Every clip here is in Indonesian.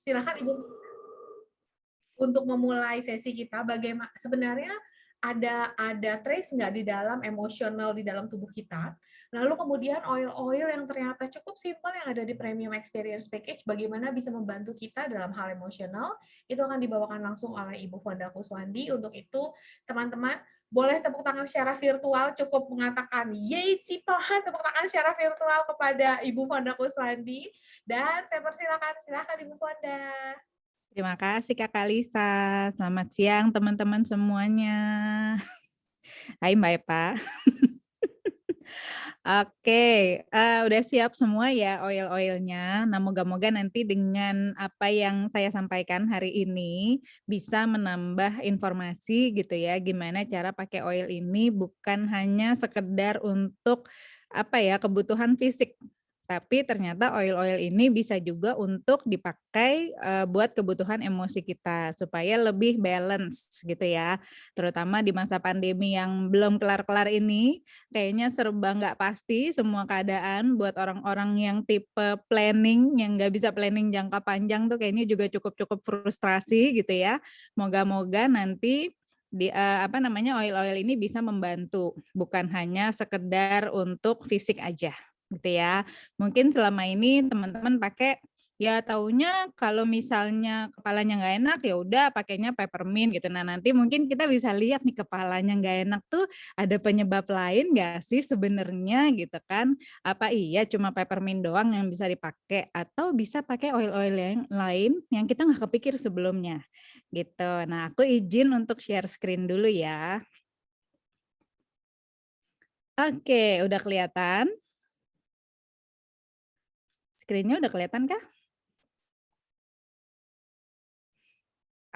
silakan Ibu untuk memulai sesi kita. Bagaimana sebenarnya ada trace nggak di dalam emosional di dalam tubuh kita. Lalu kemudian oil-oil yang ternyata cukup simpel yang ada di Premium Experience Package, bagaimana bisa membantu kita dalam hal emosional, itu akan dibawakan langsung oleh Ibu Fonda Kuswandi. Untuk itu, teman-teman, boleh tepuk tangan secara virtual, cukup mengatakan, yeay Cipahan, tepuk tangan secara virtual kepada Ibu Fonda Kuswandi. Dan saya silakan Ibu Fonda. Terima kasih Kakak Lisa. Selamat siang teman-teman semuanya. Hai Mbak Eva. Oke, udah siap semua ya oil-oilnya. Nah, moga-moga nanti dengan apa yang saya sampaikan hari ini bisa menambah informasi gitu ya, gimana cara pakai oil ini bukan hanya sekedar untuk apa ya, kebutuhan fisik. Tapi ternyata oil-oil ini bisa juga untuk dipakai buat kebutuhan emosi kita supaya lebih balance gitu ya. Terutama di masa pandemi yang belum kelar-kelar ini, kayaknya serba nggak pasti semua keadaan buat orang-orang yang tipe planning, yang nggak bisa planning jangka panjang tuh kayaknya juga cukup frustrasi gitu ya. Moga-moga nanti oil-oil ini bisa membantu, bukan hanya sekedar untuk fisik aja gitu ya. Mungkin selama ini teman-teman pakai ya taunya kalau misalnya kepalanya nggak enak ya udah pakainya peppermint gitu. Nah nanti mungkin kita bisa lihat nih kepalanya nggak enak tuh ada penyebab lain nggak sih sebenarnya gitu kan? Apa iya cuma peppermint doang yang bisa dipakai atau bisa pakai oil-oil yang lain yang kita nggak kepikir sebelumnya gitu. Nah aku izin untuk share screen dulu ya. Oke, udah kelihatan? Screen-nya udah kelihatan kah?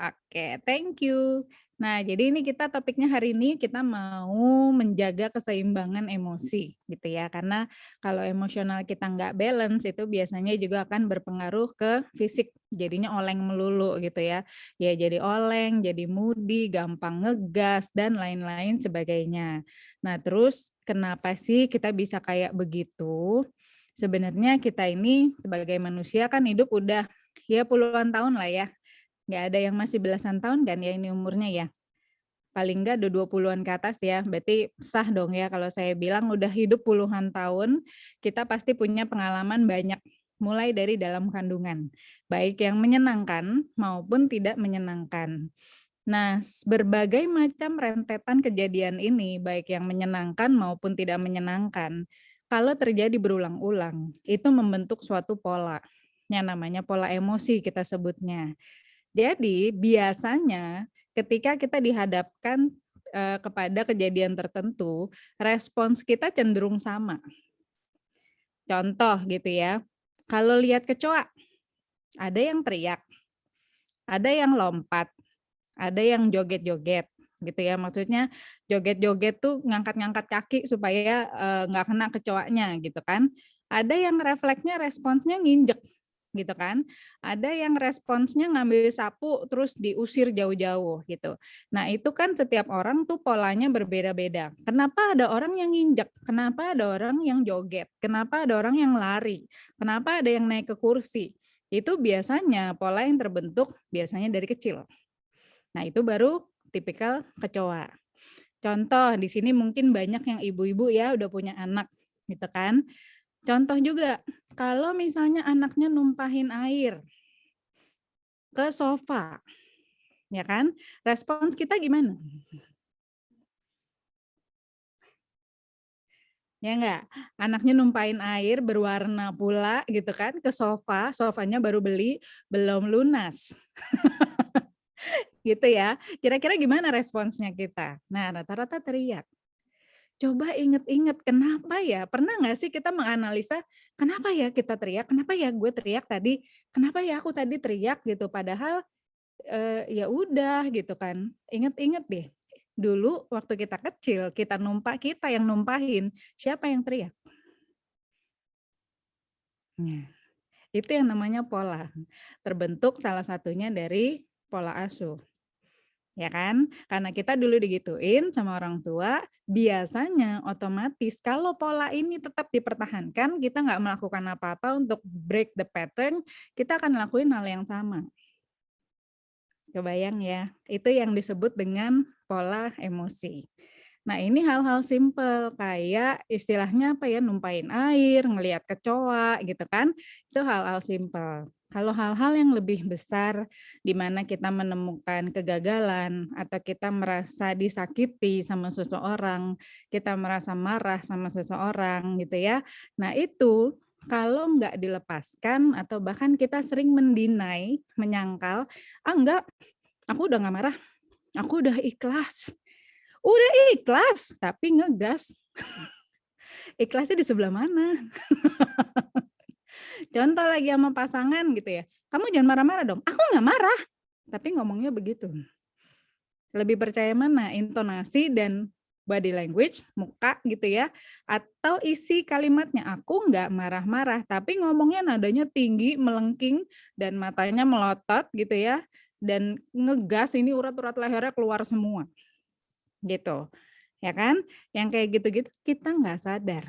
Oke, thank you. Nah, jadi ini kita topiknya hari ini kita mau menjaga keseimbangan emosi gitu ya. Karena kalau emosional kita nggak balance itu biasanya juga akan berpengaruh ke fisik. Jadinya oleng melulu gitu ya. Ya jadi oleng, jadi moody, gampang ngegas dan lain-lain sebagainya. Nah, terus kenapa sih kita bisa kayak begitu? Sebenarnya kita ini sebagai manusia kan hidup udah ya puluhan tahun lah ya, nggak ada yang masih belasan tahun kan ya ini umurnya ya? Paling nggak udah 20-an ke atas ya, berarti sah dong ya kalau saya bilang udah hidup puluhan tahun, kita pasti punya pengalaman banyak, mulai dari dalam kandungan, baik yang menyenangkan maupun tidak menyenangkan. Nah, berbagai macam rentetan kejadian ini, baik yang menyenangkan maupun tidak menyenangkan, kalau terjadi berulang-ulang, itu membentuk suatu pola, yang namanya pola emosi kita sebutnya. Jadi biasanya ketika kita dihadapkan kepada kejadian tertentu, respons kita cenderung sama. Contoh gitu ya, kalau lihat kecoa, ada yang teriak, ada yang lompat, ada yang joget-joget gitu ya. Maksudnya joget-joget tuh ngangkat-ngangkat kaki supaya nggak kena kecoanya gitu kan. Ada yang refleksnya responsnya nginjek gitu kan. Ada yang responsnya ngambil sapu terus diusir jauh-jauh gitu. Nah, itu kan setiap orang tuh polanya berbeda-beda. Kenapa ada orang yang nginjek? Kenapa ada orang yang joget? Kenapa ada orang yang lari? Kenapa ada yang naik ke kursi? Itu biasanya pola yang terbentuk biasanya dari kecil. Nah, itu baru tipikal kecoa. Contoh di sini mungkin banyak yang ibu-ibu ya udah punya anak gitu kan. Contoh juga kalau misalnya anaknya numpahin air ke sofa, ya kan? Respons kita gimana? Ya enggak? Anaknya numpahin air berwarna pula gitu kan ke sofa, sofanya baru beli, belum lunas. Gitu ya. Kira-kira gimana responsnya kita? Nah, rata-rata teriak. Coba inget-inget kenapa ya? Pernah nggak sih kita menganalisa, kenapa ya kita teriak? Kenapa ya gue teriak tadi? Kenapa ya aku tadi teriak gitu? Padahal ya udah gitu kan. Inget-inget deh. Dulu waktu kita kecil, kita yang numpahin, siapa yang teriak? Nah, itu yang namanya pola. Terbentuk salah satunya dari pola asuh. ya kan? Karena kita dulu digituin sama orang tua, biasanya otomatis kalau pola ini tetap dipertahankan, kita nggak melakukan apa-apa untuk break the pattern, kita akan lakuin hal yang sama. Kebayang ya? Itu yang disebut dengan pola emosi. Nah, ini hal-hal simpel kayak istilahnya apa ya, numpain air, ngelihat kecoa gitu kan, itu hal-hal simpel. Kalau hal-hal yang lebih besar di mana kita menemukan kegagalan atau kita merasa disakiti sama seseorang, kita merasa marah sama seseorang gitu ya. Nah, itu kalau nggak dilepaskan atau bahkan kita sering mendinai, menyangkal, "Ah, enggak, aku udah nggak marah, aku udah ikhlas." Udah ikhlas, tapi ngegas. Ikhlasnya di sebelah mana? Contoh lagi sama pasangan gitu ya, "Kamu jangan marah-marah dong." "Aku nggak marah." Tapi ngomongnya begitu. Lebih percaya mana? Intonasi dan body language, muka gitu ya, atau isi kalimatnya, "Aku nggak marah-marah," tapi ngomongnya nadanya tinggi, melengking, dan matanya melotot gitu ya, dan ngegas ini urat-urat lehernya keluar semua, gitu. Ya kan? Yang kayak gitu-gitu kita nggak sadar.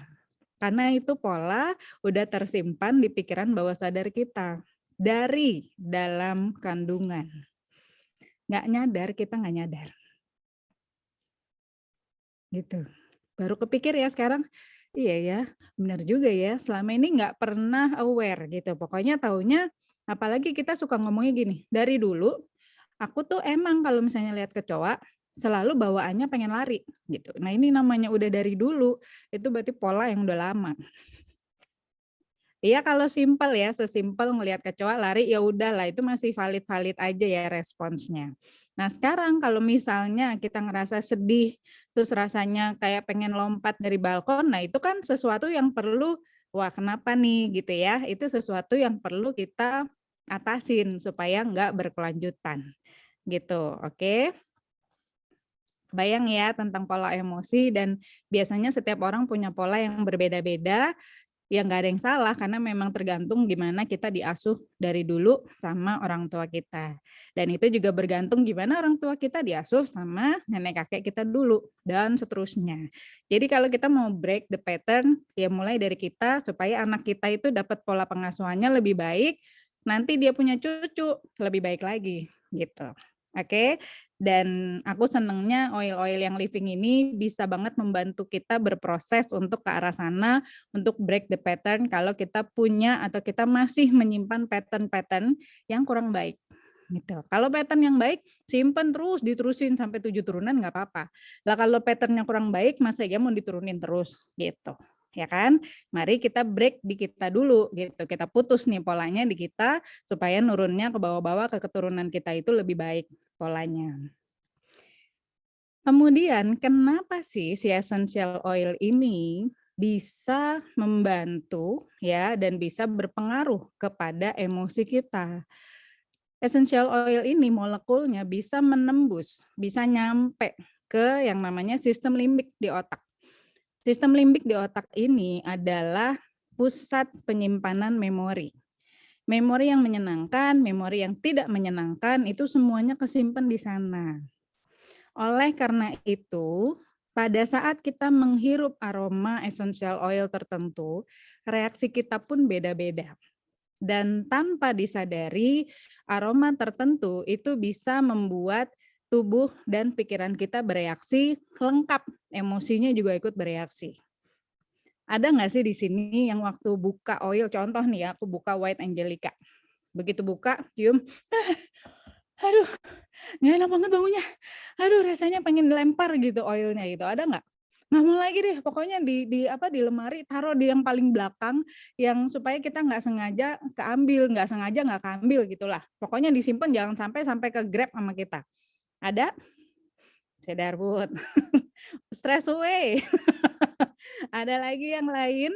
Karena itu pola udah tersimpan di pikiran bawah sadar kita dari dalam kandungan. Nggak nyadar, kita nggak nyadar. Gitu. Baru kepikir ya sekarang, iya ya, benar juga ya, selama ini nggak pernah aware gitu. Pokoknya taunya, apalagi kita suka ngomongnya gini, dari dulu aku tuh emang kalau misalnya lihat kecoa, selalu bawaannya pengen lari gitu. Nah, ini namanya udah dari dulu, itu berarti pola yang udah lama. Iya, kalau simpel ya, sesimpel ngelihat kecoa lari, ya udahlah itu masih valid-valid aja ya responsnya. Nah, sekarang kalau misalnya kita ngerasa sedih, terus rasanya kayak pengen lompat dari balkon, nah itu kan sesuatu yang perlu, wah kenapa nih gitu ya, itu sesuatu yang perlu kita atasin supaya nggak berkelanjutan gitu, oke? Bayang ya tentang pola emosi dan biasanya setiap orang punya pola yang berbeda-beda, ya nggak ada yang salah karena memang tergantung gimana kita diasuh dari dulu sama orang tua kita. Dan itu juga bergantung gimana orang tua kita diasuh sama nenek kakek kita dulu dan seterusnya. Jadi kalau kita mau break the pattern, ya mulai dari kita supaya anak kita itu dapat pola pengasuhannya lebih baik, nanti dia punya cucu lebih baik lagi gitu. Oke, dan aku senengnya oil-oil yang living ini bisa banget membantu kita berproses untuk ke arah sana, untuk break the pattern kalau kita punya atau kita masih menyimpan pattern-pattern yang kurang baik, gitu. Kalau pattern yang baik, simpen terus, diterusin sampai 7 turunan nggak apa-apa. Lah kalau pattern yang kurang baik, masa iya mau diturunin terus, gitu, ya kan? Mari kita break di kita dulu, gitu. Kita putus nih polanya di kita, supaya nurunnya ke bawah-bawah ke keturunan kita itu lebih baik polanya. Kemudian kenapa sih si essential oil ini bisa membantu ya dan bisa berpengaruh kepada emosi kita? Essential oil ini molekulnya bisa menembus, bisa nyampe ke yang namanya sistem limbik di otak. Sistem limbik di otak ini adalah pusat penyimpanan memori. Memori yang menyenangkan, memori yang tidak menyenangkan itu semuanya kesimpan di sana. Oleh karena itu, pada saat kita menghirup aroma essential oil tertentu, reaksi kita pun beda-beda. Dan tanpa disadari, aroma tertentu itu bisa membuat tubuh dan pikiran kita bereaksi lengkap, emosinya juga ikut bereaksi. Ada nggak sih di sini yang waktu buka oil, contoh nih ya, aku buka White Angelica. Begitu buka, cium, aduh nggak enak banget baunya. Aduh rasanya pengen lempar gitu oilnya gitu, ada nggak? Nggak mau lagi deh, pokoknya di lemari taruh di yang paling belakang, yang supaya kita nggak sengaja keambil, nggak sengaja nggak keambil gitulah. Pokoknya disimpan jangan sampai ke grab sama kita. Ada? Cedarwood, stress away. Ada lagi yang lain,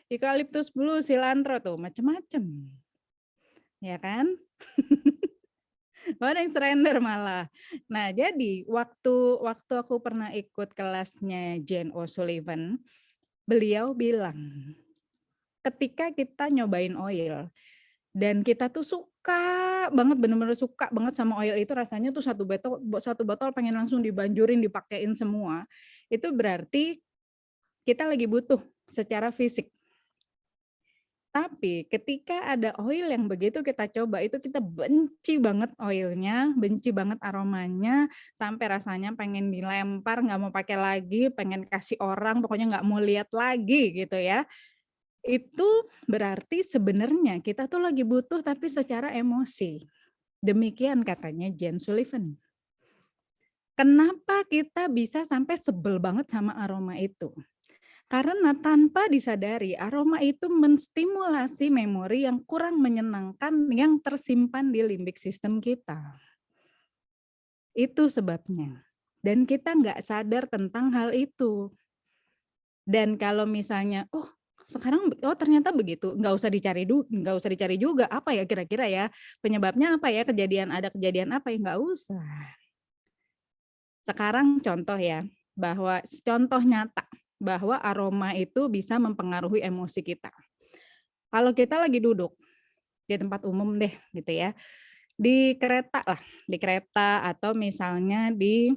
eucalyptus blue, cilantro tuh macem-macem, ya kan? Oh, ada yang surrender malah. Nah, jadi waktu waktu aku pernah ikut kelasnya Jane O'Sullivan, beliau bilang, ketika kita nyobain oil dan kita tuh suka suka banget, bener-bener suka banget sama oil itu, rasanya tuh satu botol pengen langsung dibanjurin, dipakein semua, itu berarti kita lagi butuh secara fisik. Tapi ketika ada oil yang begitu kita coba, itu kita benci banget oilnya, benci banget aromanya, sampai rasanya pengen dilempar, nggak mau pakai lagi, pengen kasih orang, pokoknya nggak mau lihat lagi gitu ya. Itu berarti sebenarnya kita tuh lagi butuh tapi secara emosi. Demikian katanya Jen Sullivan. Kenapa kita bisa sampai sebel banget sama aroma itu? Karena tanpa disadari aroma itu menstimulasi memori yang kurang menyenangkan yang tersimpan di limbik sistem kita. Itu sebabnya. Dan kita nggak sadar tentang hal itu. Dan kalau misalnya, oh sekarang ternyata begitu, nggak usah dicari juga apa ya kira-kira ya penyebabnya apa ya, ada kejadian apa ya, nggak usah. Sekarang contoh ya, bahwa contoh nyata bahwa aroma itu bisa mempengaruhi emosi kita. Kalau kita lagi duduk di tempat umum deh gitu ya, di kereta lah, di kereta atau misalnya di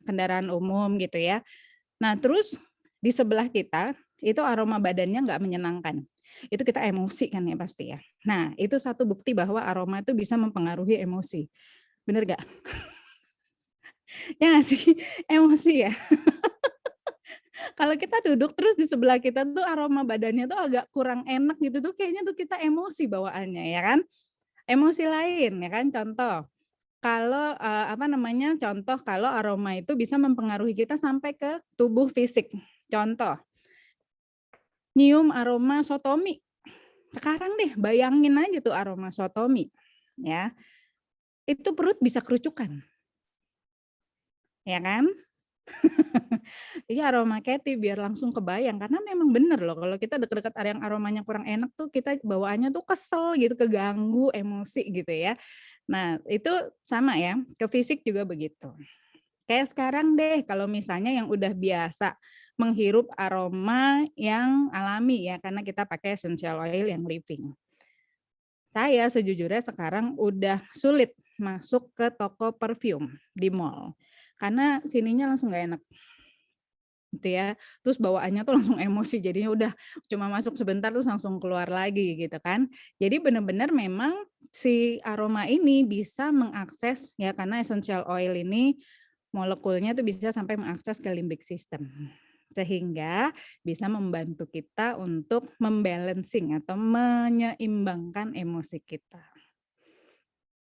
kendaraan umum gitu ya. Nah terus di sebelah kita itu aroma badannya nggak menyenangkan. Itu kita emosi kan ya pasti ya. Nah itu satu bukti bahwa aroma itu bisa mempengaruhi emosi. Bener gak? Ya nggak sih? Emosi ya. Kalau kita duduk terus di sebelah kita tuh aroma badannya tuh agak kurang enak gitu tuh kayaknya tuh kita emosi bawaannya ya kan. Emosi lain ya kan contoh, kalau, contoh kalau aroma itu bisa mempengaruhi kita sampai ke tubuh fisik. Contoh, nyium aroma sotomi. Sekarang deh bayangin aja tuh aroma sotomi ya, itu perut bisa kerucukan. Ya kan? Iya aroma Cathy biar langsung kebayang karena memang bener loh kalau kita deket-deket area yang aromanya kurang enak tuh kita bawaannya tuh kesel gitu, keganggu, emosi gitu ya. Nah itu sama ya, ke fisik juga begitu. Kayak sekarang deh kalau misalnya yang udah biasa menghirup aroma yang alami ya karena kita pakai essential oil yang living. Saya sejujurnya sekarang udah sulit masuk ke toko perfume di mall karena sininya langsung nggak enak gitu ya. Terus bawaannya tuh langsung emosi jadinya udah cuma masuk sebentar terus langsung keluar lagi gitu kan. Jadi benar-benar memang si aroma ini bisa mengakses ya karena essential oil ini molekulnya tuh bisa sampai mengakses ke limbik system. Sehingga bisa membantu kita untuk membalancing atau menyeimbangkan emosi kita.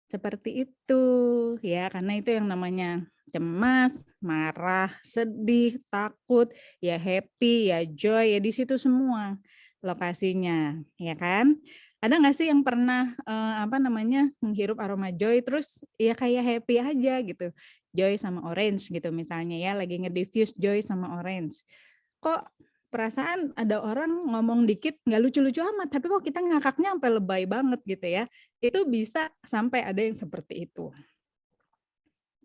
Seperti itu ya, karena itu yang namanya cemas, marah, sedih, takut, ya happy, ya joy, ya di situ semua lokasinya, ya kan? Ada nggak sih yang pernah menghirup aroma joy terus ya kayak happy aja gitu, joy sama orange gitu misalnya ya, lagi nge-diffuse joy sama orange. Kok perasaan ada orang ngomong dikit nggak lucu-lucu amat, tapi kok kita ngakaknya sampai lebay banget gitu ya. Itu bisa sampai ada yang seperti itu.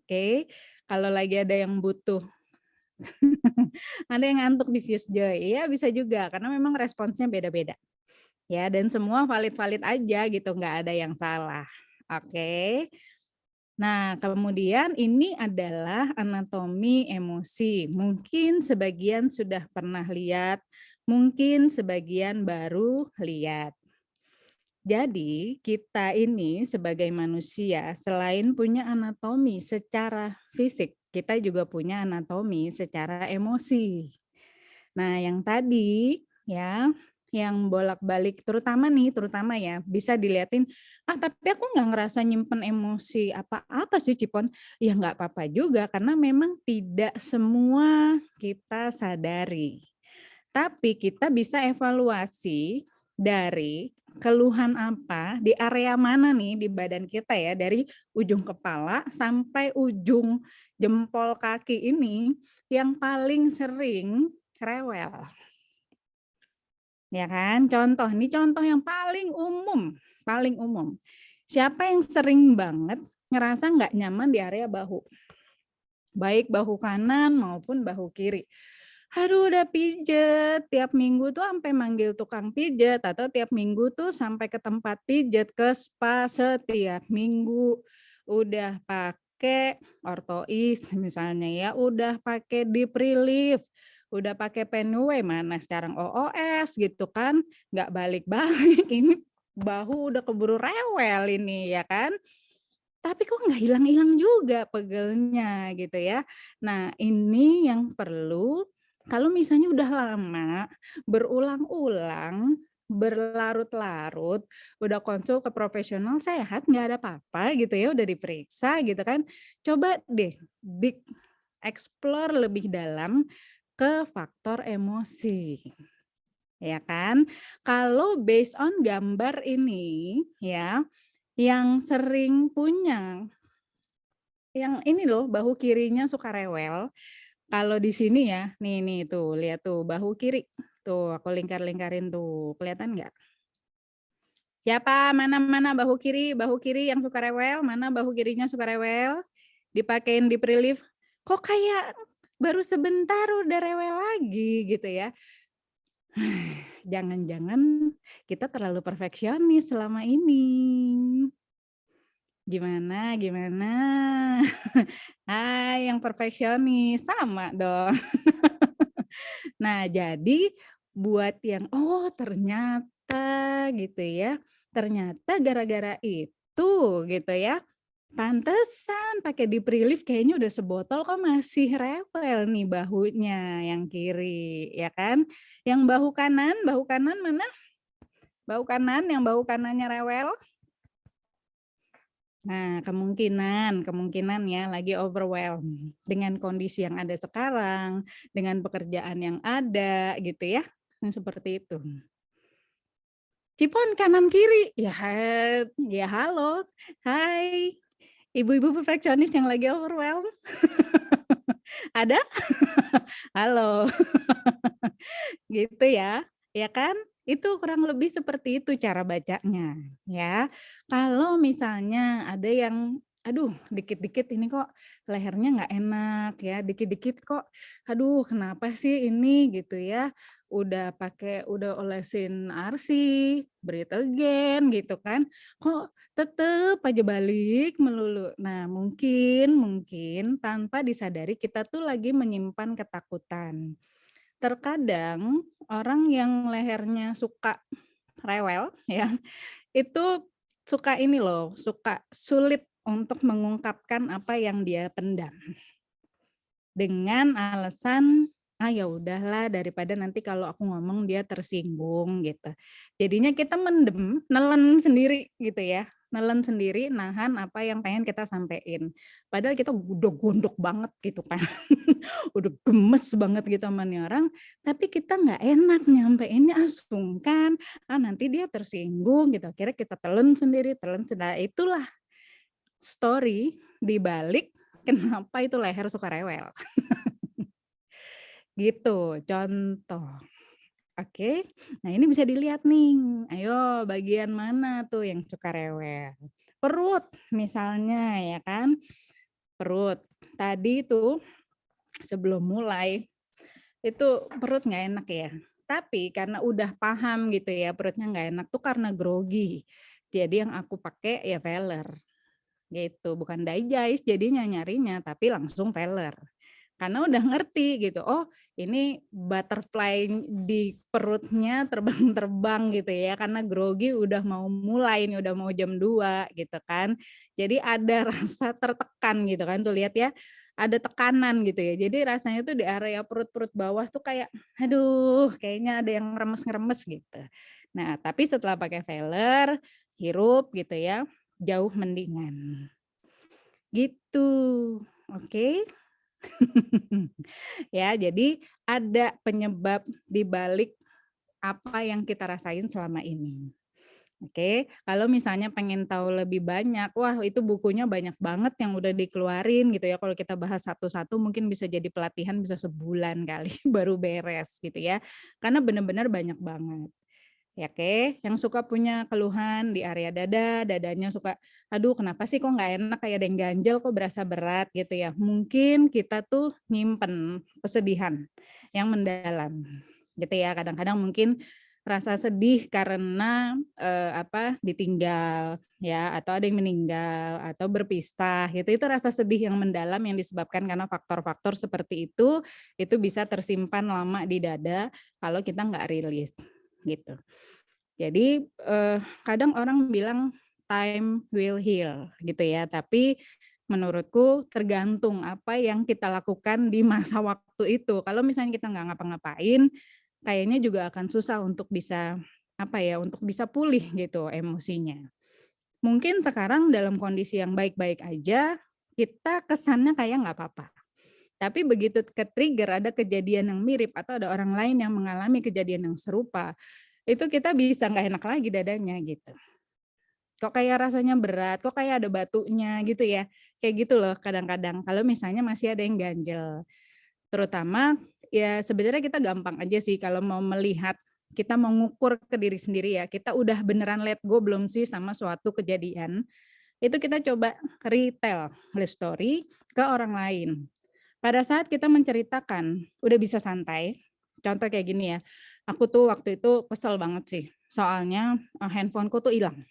Oke, kalau lagi ada yang butuh, ada yang ngantuk diffuse joy, ya bisa juga karena memang responsnya beda-beda. Ya, dan semua valid-valid aja gitu, nggak ada yang salah. Oke. Nah, kemudian ini adalah anatomi emosi. Mungkin sebagian sudah pernah lihat, mungkin sebagian baru lihat. Jadi, kita ini sebagai manusia selain punya anatomi secara fisik, kita juga punya anatomi secara emosi. Nah, yang tadi ya, yang bolak-balik terutama ya, bisa dilihatin, "Ah, tapi aku nggak ngerasa nyimpen emosi apa-apa sih, Cipon." Ya nggak apa-apa juga, karena memang tidak semua kita sadari. Tapi kita bisa evaluasi dari keluhan apa, di area mana nih di badan kita ya, dari ujung kepala sampai ujung jempol kaki ini yang paling sering rewel. Ya kan? Ini contoh yang paling umum, paling umum. Siapa yang sering banget ngerasa nggak nyaman di area bahu? Baik bahu kanan maupun bahu kiri. aduh udah pijet, tiap minggu tuh sampai manggil tukang pijet atau tiap minggu tuh sampai ke tempat pijet, ke spa setiap minggu. Udah pakai ortois misalnya ya, udah pakai deep relief, udah pakai Penway, mana sekarang OOS gitu kan, nggak balik-balik, ini bahu udah keburu rewel ini ya kan. Tapi kok nggak hilang-hilang juga pegelnya gitu ya. Nah ini yang perlu kalau misalnya udah lama, berulang-ulang, berlarut-larut, udah konsul ke profesional sehat, nggak ada apa-apa gitu ya, udah diperiksa gitu kan. Coba deh explore lebih dalam ke faktor emosi, ya kan. Kalau based on gambar ini ya, yang sering punya yang ini loh, bahu kirinya suka rewel, kalau di sini ya, nih tuh, lihat tuh bahu kiri, tuh aku lingkar-lingkarin tuh, kelihatan nggak? Siapa? Mana bahu kiri yang suka rewel, mana bahu kirinya suka rewel? Dipakein deep relief, kok kayak baru sebentar udah rewel lagi gitu ya. Jangan-jangan kita terlalu perfeksionis selama ini. Gimana? Hai yang perfeksionis, sama dong. Nah, jadi buat yang, oh ternyata gitu ya, ternyata gara-gara itu gitu ya, pantesan pakai deep relief kayaknya udah sebotol kok masih rewel nih bahunya yang kiri, ya kan. Yang bahu kanan mana? Bahu kanan, yang bahu kanannya rewel. Nah, kemungkinan ya lagi overwhelmed dengan kondisi yang ada sekarang, dengan pekerjaan yang ada gitu ya, yang seperti itu. Cipon kanan kiri, ya halo, hai, ibu-ibu perfeksionis yang lagi overwhelmed, ada? Halo, gitu ya kan? Itu kurang lebih seperti itu cara bacanya, ya. Kalau misalnya ada yang, aduh dikit-dikit ini kok lehernya nggak enak ya, dikit-dikit kok, aduh kenapa sih ini gitu ya, udah olesin ARSI, breathe again gitu kan, kok tetep aja balik melulu. Nah mungkin tanpa disadari kita tuh lagi menyimpan ketakutan. Terkadang orang yang lehernya suka rewel ya, itu suka ini loh, suka sulit untuk mengungkapkan apa yang dia pendam. Dengan alasan, "Ah, ya udahlah daripada nanti kalau aku ngomong dia tersinggung," gitu. Jadinya kita mendem, nelen sendiri gitu ya, nelen sendiri, nahan apa yang pengen kita sampein. Padahal kita udah gondok banget gitu kan, udah gemes banget gitu sama nih orang, tapi kita nggak enak nyampeinnya, sungkan, nanti dia tersinggung gitu, akhirnya kita telan sendiri, nah itulah story di balik kenapa itu leher suka rewel. Gitu, contoh. Oke. Nah, ini bisa dilihat nih. Ayo, bagian mana tuh yang suka rewel? Perut misalnya ya kan? Perut. Tadi tuh sebelum mulai itu perut nggak enak ya. Tapi karena udah paham gitu ya perutnya nggak enak tuh karena grogi. Jadi yang aku pakai ya Veller gitu, bukan Digest jadinya nyarinya tapi langsung Veller. Karena udah ngerti gitu, oh ini butterfly di perutnya terbang-terbang gitu ya, karena grogi udah mau mulai nih, udah mau jam 2 gitu kan. Jadi ada rasa tertekan gitu kan, tuh lihat ya, ada tekanan gitu ya. Jadi rasanya tuh di area perut-perut bawah tuh kayak, aduh kayaknya ada yang ngeremes-ngeremes gitu. Nah tapi setelah pakai Veller, hirup gitu ya, jauh mendingan. Gitu, oke? Ya, jadi ada penyebab di balik apa yang kita rasain selama ini. Oke, kalau misalnya pengen tahu lebih banyak, wah itu bukunya banyak banget yang udah dikeluarin gitu ya. Kalau kita bahas satu-satu mungkin bisa jadi pelatihan bisa sebulan kali baru beres gitu ya. Karena benar-benar banyak banget. ya oke, yang suka punya keluhan di area dada, dadanya suka, "Aduh kenapa sih kok nggak enak, kayak ada yang ganjel, kok berasa berat," gitu ya. Mungkin kita tuh nyimpen kesedihan yang mendalam, gitu ya. Kadang-kadang mungkin rasa sedih karena, ditinggal ya, atau ada yang meninggal, atau berpisah gitu, itu rasa sedih yang mendalam yang disebabkan karena faktor-faktor seperti itu bisa tersimpan lama di dada kalau kita nggak rilis, gitu. Jadi, kadang orang bilang time will heal gitu ya, tapi menurutku tergantung apa yang kita lakukan di masa waktu itu. Kalau misalnya kita nggak ngapa-ngapain, kayaknya juga akan susah untuk bisa, untuk bisa pulih gitu emosinya. Mungkin sekarang dalam kondisi yang baik-baik aja, kita kesannya kayak nggak apa-apa. Tapi begitu ke-trigger ada kejadian yang mirip atau ada orang lain yang mengalami kejadian yang serupa, itu kita bisa nggak enak lagi dadanya gitu. Kok kayak rasanya berat, kok kayak ada batunya gitu ya, kayak gitu loh kadang-kadang kalau misalnya masih ada yang ganjel. Terutama ya sebenarnya kita gampang aja sih kalau mau melihat, kita mau ngukur ke diri sendiri ya, kita udah beneran let go belum sih sama suatu kejadian, itu kita coba retell the story ke orang lain. Pada saat kita menceritakan, udah bisa santai, contoh kayak gini ya, aku tuh waktu itu kesel banget sih, soalnya, handphone-ku tuh hilang.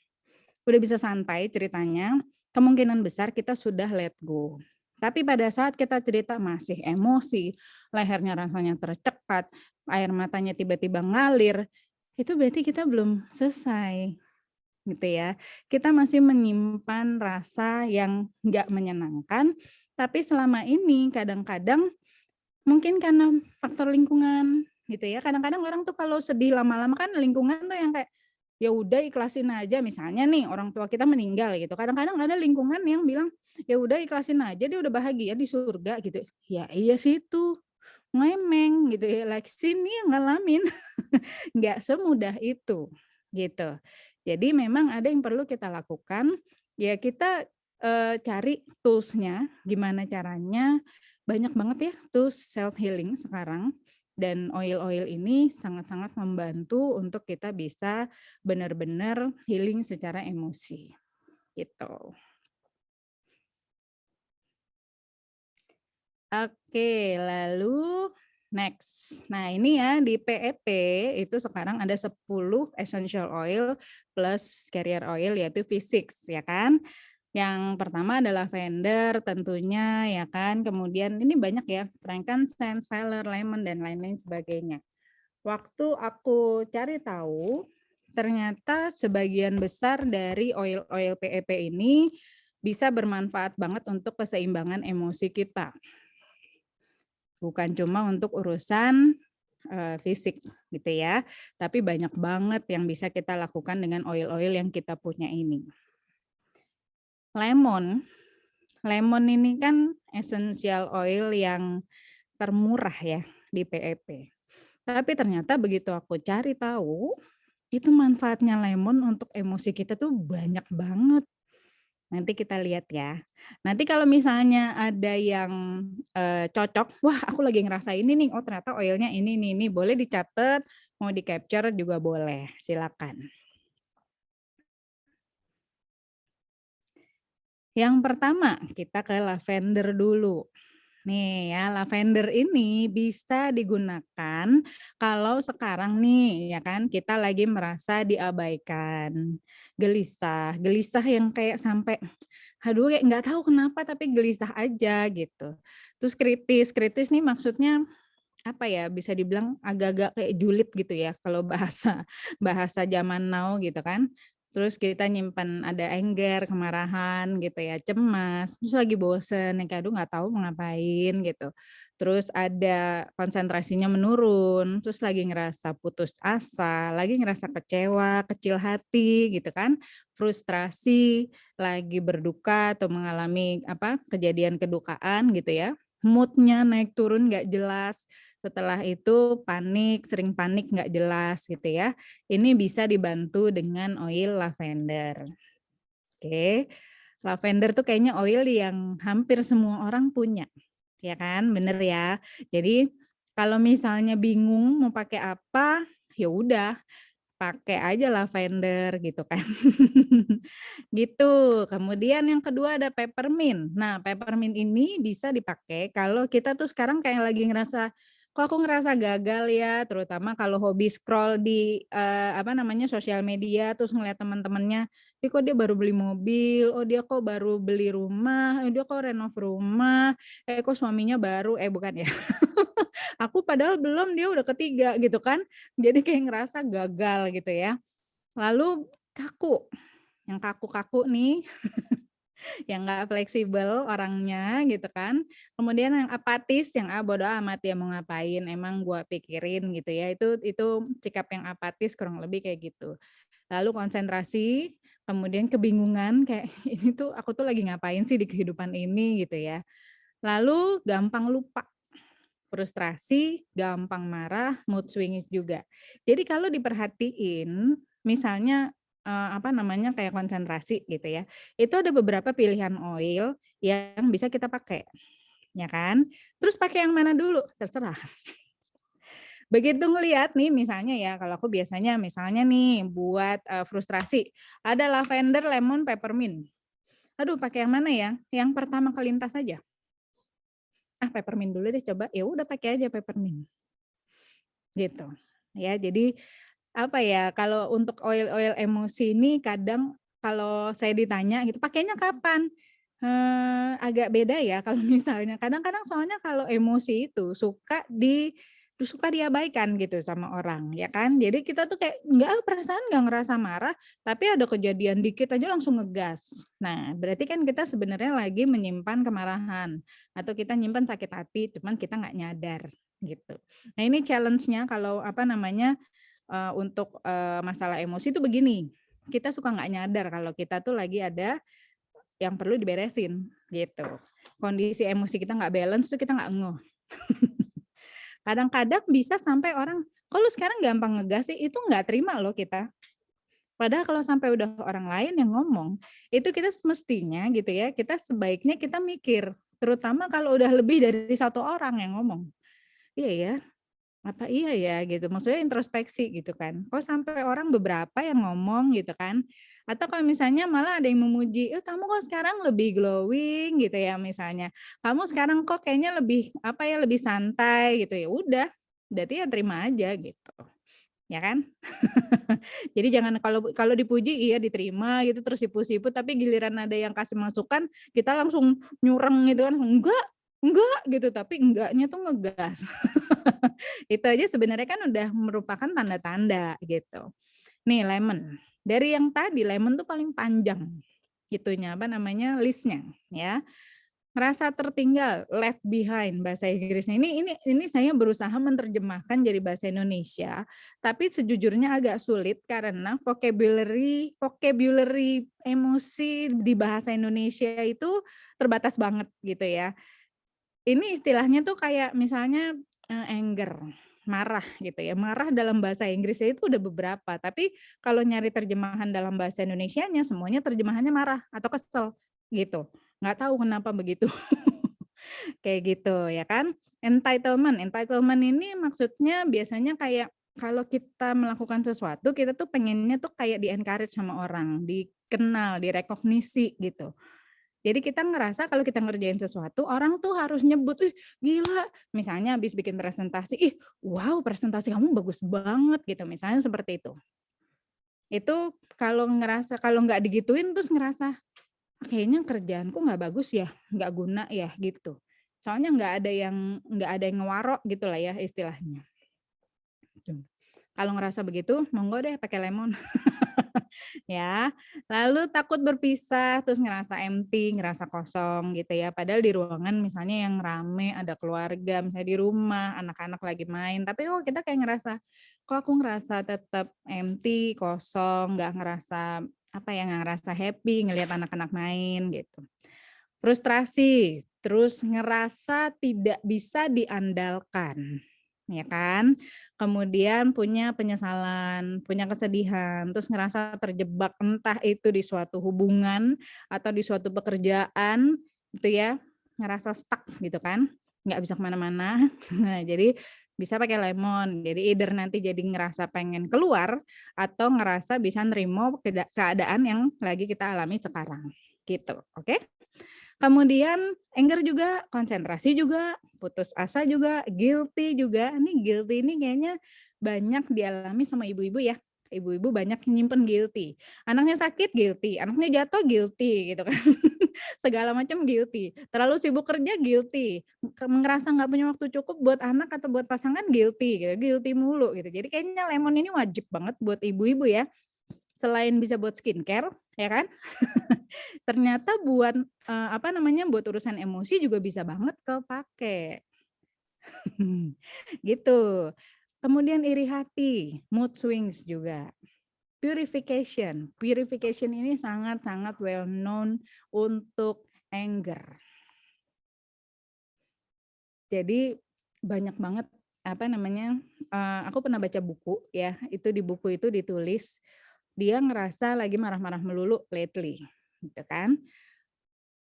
Udah bisa santai ceritanya, kemungkinan besar kita sudah let go. Tapi pada saat kita cerita masih emosi, lehernya rasanya tercekat, air matanya tiba-tiba ngalir, itu berarti kita belum selesai, gitu ya. Kita masih menyimpan rasa yang nggak menyenangkan, tapi selama ini kadang-kadang mungkin karena faktor lingkungan gitu ya, kadang-kadang orang tuh kalau sedih lama-lama kan lingkungan tuh yang kayak, ya udah ikhlasin aja, misalnya nih orang tua kita meninggal gitu, kadang-kadang ada lingkungan yang bilang, "Ya udah ikhlasin aja dia udah bahagia di surga," gitu. Ya iya sih itu, ngemeng gitu ya, like sini yang ngalamin, nggak semudah itu, gitu. Jadi memang ada yang perlu kita lakukan, ya kita, cari tools-nya, gimana caranya, banyak banget ya tools self healing sekarang, dan oil-oil ini sangat-sangat membantu untuk kita bisa benar-benar healing secara emosi, gitu. Oke, lalu next. Nah, ini ya di PEP itu sekarang ada 10 essential oil plus carrier oil yaitu V6 ya kan. Yang pertama adalah lavender tentunya ya kan. Kemudian ini banyak ya, frankincense, feather, lemon dan lain-lain sebagainya. Waktu aku cari tahu, ternyata sebagian besar dari oil-oil PEP ini bisa bermanfaat banget untuk keseimbangan emosi kita. Bukan cuma untuk urusan, fisik gitu ya, tapi banyak banget yang bisa kita lakukan dengan oil-oil yang kita punya ini. Lemon, lemon ini kan essential oil yang termurah ya di PEP. Tapi ternyata begitu aku cari tahu, itu manfaatnya lemon untuk emosi kita tuh banyak banget. Nanti kita lihat ya. Nanti kalau misalnya ada yang, cocok, "Wah aku lagi ngerasa ini nih, oh ternyata oilnya ini nih nih," boleh dicatat, mau di-capture juga boleh, silakan. Yang pertama, kita ke lavender dulu. Nih ya, lavender ini bisa digunakan kalau sekarang nih ya kan kita lagi merasa diabaikan, gelisah, gelisah yang kayak sampai, aduh kayak nggak tahu kenapa tapi gelisah aja gitu. Terus kritis, kritis nih maksudnya apa ya, bisa dibilang agak-agak kayak julid gitu ya kalau bahasa bahasa zaman now gitu kan. Terus kita nyimpen ada anger, kemarahan gitu ya, cemas, terus lagi bosen yang kayak aduh nggak tahu mau ngapain gitu. Terus ada konsentrasinya menurun, terus lagi ngerasa putus asa, lagi ngerasa kecewa, kecil hati gitu kan, frustrasi, lagi berduka atau mengalami kejadian kedukaan gitu ya. Mood-nya naik turun nggak jelas, setelah itu panik, sering panik nggak jelas gitu ya. Ini bisa dibantu dengan oil lavender. Oke, lavender tuh kayaknya oil yang hampir semua orang punya, ya kan, bener ya. Jadi kalau misalnya bingung mau pakai apa, ya udah pakai aja lavender gitu kan. Gitu. Kemudian yang kedua ada peppermint. Nah, peppermint ini bisa dipakai kalau kita tuh sekarang kayak lagi ngerasa, "Kok aku ngerasa gagal ya?" Terutama kalau hobi scroll di, apa namanya, sosial media, terus ngeliat teman-temannya, "Ih, kok dia baru beli mobil, oh dia kok baru beli rumah, dia kok renov rumah, kok suaminya baru," bukan ya. Aku padahal belum, dia udah ketiga gitu kan. Jadi kayak ngerasa gagal gitu ya. Lalu kaku, yang kaku-kaku nih, yang nggak fleksibel orangnya gitu kan. Kemudian yang apatis, yang bodo amat ya mau ngapain, emang gua pikirin gitu ya. Itu sikap yang apatis kurang lebih kayak gitu. Lalu konsentrasi, kemudian kebingungan kayak ini tuh aku tuh lagi ngapain sih di kehidupan ini gitu ya. Lalu gampang lupa, frustrasi, gampang marah, mood swings juga. Jadi kalau diperhatiin, misalnya, apa namanya, kayak konsentrasi gitu ya, itu ada beberapa pilihan oil yang bisa kita pakai, ya kan. Terus pakai yang mana dulu? Terserah. Begitu ngelihat nih misalnya ya, kalau aku biasanya misalnya nih buat, frustrasi, ada lavender, lemon, peppermint. Aduh pakai yang mana ya? Yang pertama kelintas aja, "Ah peppermint dulu deh coba," ya udah pakai aja peppermint. Gitu, ya. Jadi, apa ya, kalau untuk oil-oil emosi ini kadang kalau saya ditanya gitu, "Pakainya kapan?" Agak beda ya kalau misalnya kadang-kadang soalnya kalau emosi itu suka diabaikan gitu sama orang, ya kan. Jadi kita tuh kayak, "Enggak perasaan nggak ngerasa marah," tapi ada kejadian dikit aja langsung ngegas. Nah, berarti kan kita sebenarnya lagi menyimpan kemarahan, atau kita nyimpan sakit hati, cuman kita nggak nyadar, gitu. Nah ini challenge-nya kalau apa namanya, untuk, masalah emosi itu begini, kita suka nggak nyadar kalau kita tuh lagi ada yang perlu diberesin, gitu. Kondisi emosi kita nggak balance tuh kita nggak ngeh. Kadang-kadang bisa sampai orang, "Kok lu sekarang gampang ngegas sih?" Itu nggak terima loh kita. Padahal kalau sampai udah orang lain yang ngomong, itu kita mestinya gitu ya, kita sebaiknya kita mikir, terutama kalau udah lebih dari satu orang yang ngomong. "Iya ya, apa iya ya?" Gitu, maksudnya introspeksi gitu kan. Kok sampai orang beberapa yang ngomong gitu kan. Atau kalau misalnya malah ada yang memuji, kamu kok sekarang lebih glowing," gitu ya misalnya. "Kamu sekarang kok kayaknya lebih, apa ya, lebih santai," gitu. Ya udah, berarti ya terima aja gitu, ya kan? Jadi jangan kalau kalau dipuji iya diterima gitu, terus sipu-sipu, tapi giliran ada yang kasih masukan, kita langsung nyureng gitu kan, enggak," gitu, tapi enggaknya tuh ngegas. Itu aja sebenarnya kan udah merupakan tanda-tanda gitu. Nih lemon, dari yang tadi lemon tuh paling panjang itunya, apa namanya, list-nya ya. Ngerasa tertinggal, left behind bahasa Inggrisnya. Ini saya berusaha menerjemahkan jadi bahasa Indonesia, tapi sejujurnya agak sulit karena vocabulary vocabulary emosi di bahasa Indonesia itu terbatas banget gitu ya. Ini istilahnya tuh kayak misalnya, anger, marah gitu ya, marah dalam bahasa Inggrisnya itu udah beberapa, tapi kalau nyari terjemahan dalam bahasa Indonesianya semuanya terjemahannya marah atau kesel, gitu. Nggak tahu kenapa begitu, kayak gitu ya kan. Entitlement, entitlement ini maksudnya biasanya kayak kalau kita melakukan sesuatu, kita tuh pengennya tuh kayak di-encourage sama orang, dikenal, direkognisi gitu. Jadi kita ngerasa kalau kita ngerjain sesuatu, orang tuh harus nyebut, "Ih, gila!" Misalnya habis bikin presentasi, "Ih, wow presentasi kamu bagus banget," gitu, misalnya seperti itu. Itu kalau nggak digituin terus ngerasa, "Kayaknya kerjaanku nggak bagus ya, nggak guna ya," gitu. Soalnya nggak ada yang ngewaro gitulah ya istilahnya, gitu. Kalau ngerasa begitu, monggo deh pakai lemon. Ya, lalu takut berpisah, terus ngerasa empty, ngerasa kosong gitu ya. Padahal di ruangan misalnya yang rame, ada keluarga, misalnya di rumah, anak-anak lagi main, tapi kok kita kayak ngerasa, kok aku ngerasa tetap empty, kosong, nggak ngerasa apa ya, nggak ngerasa happy ngelihat anak-anak main gitu. Frustrasi, terus ngerasa tidak bisa diandalkan, ya kan. Kemudian punya penyesalan, punya kesedihan, terus ngerasa terjebak entah itu di suatu hubungan atau di suatu pekerjaan gitu ya, ngerasa stuck gitu kan, nggak bisa kemana mana. Nah jadi Bisa pakai lemon. Jadi either nanti jadi ngerasa pengen keluar atau ngerasa bisa nerimo keadaan yang lagi kita alami sekarang, gitu, oke? Kemudian anger juga, konsentrasi juga, putus asa juga, guilty juga. Ini guilty ini kayaknya banyak dialami sama ibu-ibu ya. Ibu-ibu banyak nyimpen guilty. Anaknya sakit guilty, anaknya jatuh guilty gitu kan. Segala macam guilty. Terlalu sibuk kerja guilty. Ngerasa nggak punya waktu cukup buat anak atau buat pasangan guilty gitu. Guilty mulu gitu. Jadi kayaknya lemon ini wajib banget buat ibu-ibu ya. Selain bisa buat skincare, ya kan? Ternyata buat, buat urusan emosi juga bisa banget kepake. Gitu. Kemudian iri hati, mood swings juga. Purification. Purification ini sangat-sangat well known untuk anger. Jadi banyak banget, aku pernah baca buku ya, itu di buku itu ditulis, dia ngerasa lagi marah-marah melulu lately, gitu kan.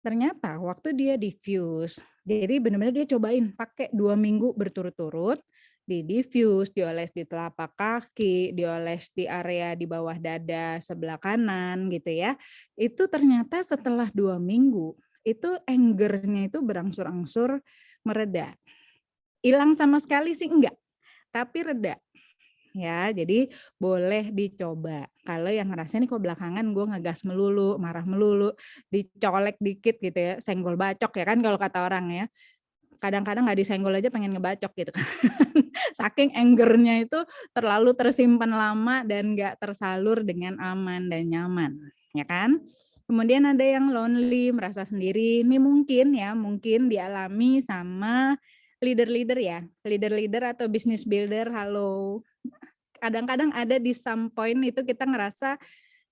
Ternyata waktu dia diffuse, jadi benar-benar dia cobain pakai 2 minggu berturut-turut, di-diffuse, dioles di telapak kaki, dioles di area di bawah dada sebelah kanan gitu ya. Itu ternyata setelah 2 minggu, itu anger-nya itu berangsur-angsur mereda. Hilang sama sekali sih enggak, tapi reda. Ya, jadi boleh dicoba. Kalau yang ngerasa nih kok belakangan gue ngegas melulu, marah melulu, dicolek dikit gitu ya, senggol bacok ya kan kalau kata orang ya. Kadang-kadang nggak disenggol aja pengen ngebacok gitu kan. Saking anger-nya itu terlalu tersimpan lama dan nggak tersalur dengan aman dan nyaman, ya kan? Kemudian ada yang lonely, merasa sendiri. Ini mungkin dialami sama leader-leader ya, leader-leader atau business builder, halo. Kadang-kadang ada di some point itu kita ngerasa,